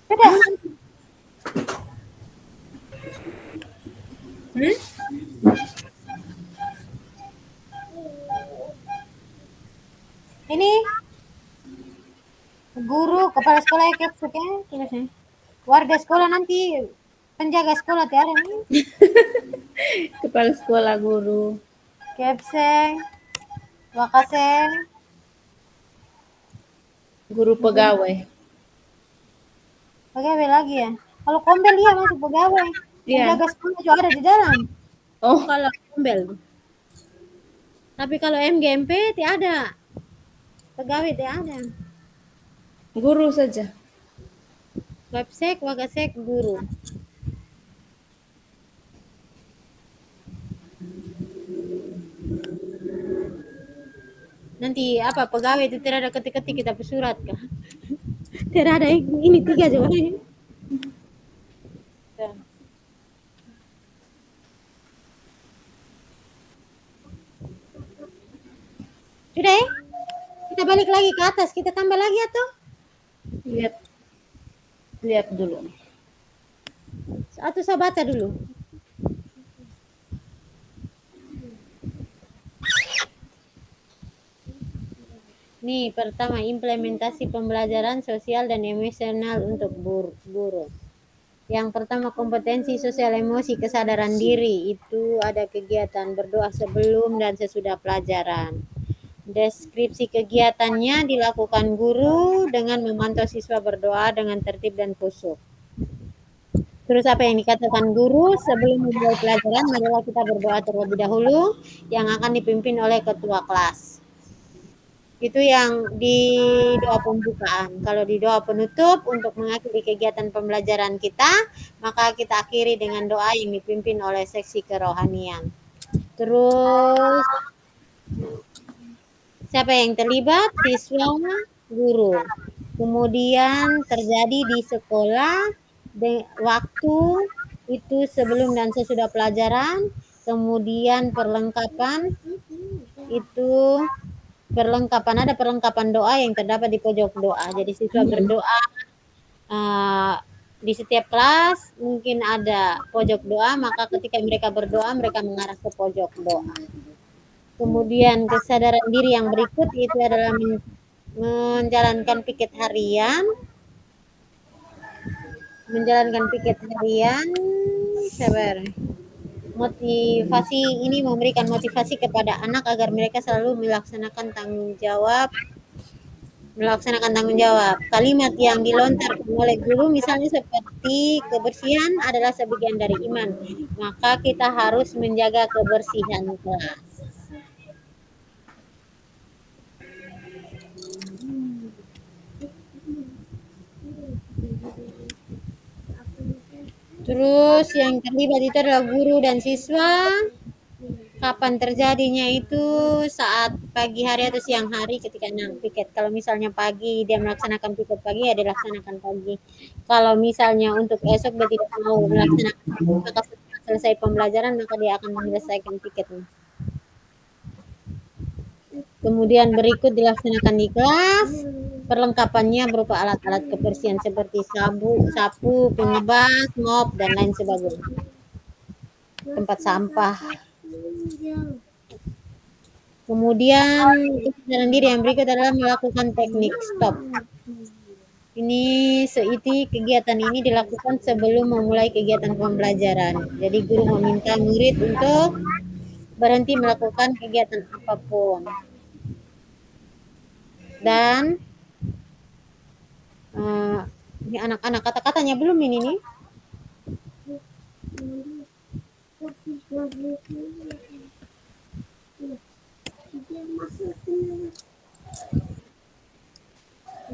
Sudah. Ini guru kepala sekolah ya, tulisnya. Warga sekolah nanti penjaga sekolah tiada nih. Kepala sekolah, guru. Kepseng, wakaseng, Guru pegawai. pegawai lagi ya. Kalau kombel dia masuk pegawai. Iya. Penjaga sekolah juga ada di dalam. Oh, Kalau kombel. Tapi kalau MGMP tidak ada. Pegawai tidak ada. guru saja. Websek, wakasek, guru. Nanti apa pegawai itu tidak ada ketik-ketik kita surat kah? Tidak ada ini 3 coba. Sudah ya? Kita balik lagi ke atas, kita tambah lagi atau? Lihat dulu. Atau saya baca dulu. Nih, pertama, implementasi pembelajaran sosial dan emosional untuk guru. Yang pertama, kompetensi sosial emosi kesadaran diri. Itu ada kegiatan berdoa sebelum dan sesudah pelajaran. Deskripsi kegiatannya dilakukan guru dengan memantau siswa berdoa dengan tertib dan khusyuk. Terus apa yang dikatakan guru sebelum memulai pelajaran, marilah kita berdoa terlebih dahulu yang akan dipimpin oleh ketua kelas. Itu yang di doa pembukaan. Kalau di doa penutup untuk mengakhiri kegiatan pembelajaran kita, maka kita akhiri dengan doa yang dipimpin oleh seksi kerohanian. Terus siapa yang terlibat? Siswa, guru. Kemudian terjadi di sekolah waktu itu sebelum dan sesudah pelajaran. Kemudian perlengkapan itu ada perlengkapan doa yang terdapat di pojok doa. Jadi siswa berdoa di setiap kelas mungkin ada pojok doa, maka ketika mereka berdoa mereka mengarah ke pojok doa. Kemudian kesadaran diri yang berikut itu adalah menjalankan piket harian. Sabar. Motivasi ini memberikan motivasi kepada anak agar mereka selalu melaksanakan tanggung jawab. Kalimat yang dilontarkan oleh guru misalnya seperti kebersihan adalah sebagian dari iman. Maka kita harus menjaga kebersihan kelas. Terus yang terlibat itu adalah guru dan siswa. Kapan terjadinya itu saat pagi hari atau siang hari ketika piket. Kalau misalnya pagi dia melaksanakan piket pagi, ya dilaksanakan pagi. Kalau misalnya untuk esok dia tidak mau melaksanakan, maka setelah selesai pembelajaran maka dia akan menyelesaikan piketnya. Kemudian berikut dilaksanakan di kelas. Perlengkapannya berupa alat-alat kebersihan seperti sapu, pengebas, mop, dan lain sebagainya. Tempat sampah. Kemudian kesadaran diri yang berikut adalah melakukan teknik stop. Kegiatan ini dilakukan sebelum memulai kegiatan pembelajaran. Jadi guru meminta murid untuk berhenti melakukan kegiatan apapun. Dan ini anak-anak kata-katanya belum ini nih.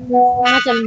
Macam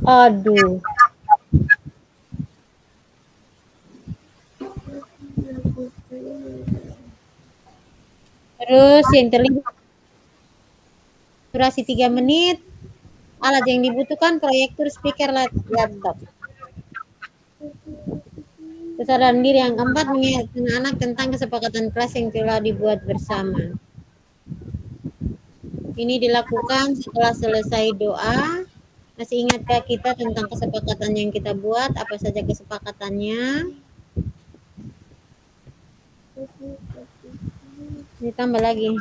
aduh. Terus yang terlibat durasi 3 menit. Alat yang dibutuhkan proyektor, speaker, laptop. Kesadaran diri yang keempat mengingatkan anak tentang kesepakatan kelas yang telah dibuat bersama. Ini dilakukan setelah selesai doa. Masih ingatkah kita tentang kesepakatan yang kita buat? Apa saja kesepakatannya? Ditambah lagi.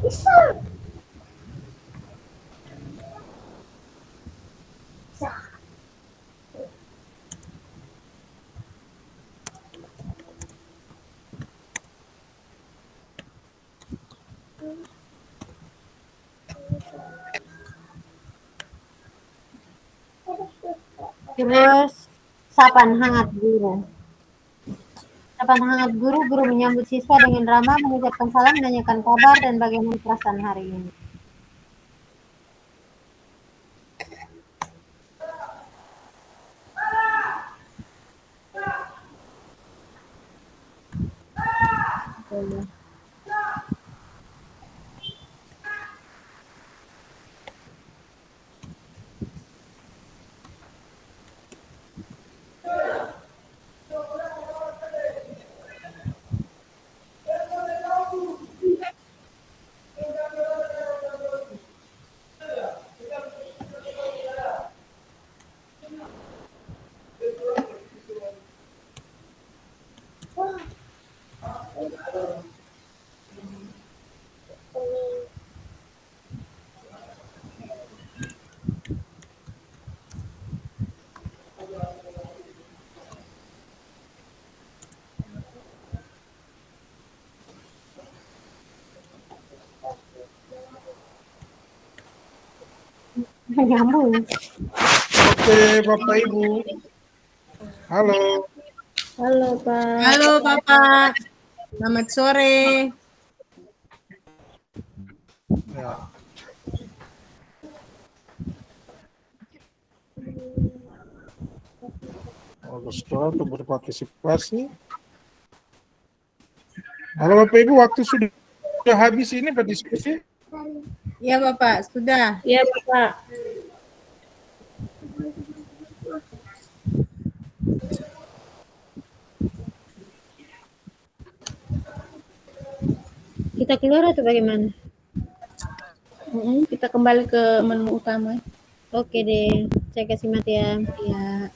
Terus sapaan hangat guru. Sapaan hangat guru, guru menyambut siswa dengan ramah, mengucapkan salam, menanyakan kabar dan bagaimana perasaan hari ini. Nyambung. Oke, Bapak Ibu. Halo. Halo, Pak. Halo Bapak, selamat sore. Ya. Sekolah untuk berpartisipasi. Halo Bapak Ibu, waktu sudah habis ini berdiskusi? Ya Bapak, sudah. Iya, Bapak. Kita keluar atau bagaimana? Kita kembali ke menu utama. Oke deh, saya kasih mati ya. Ya.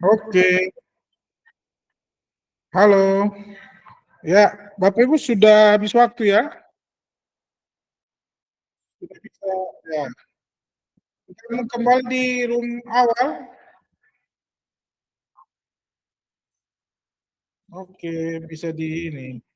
Oke. Halo. Ya, Bapak Ibu sudah habis waktu ya? Sudah bisa, ya. Kita mau kembali di room awal. Oke, bisa di ini.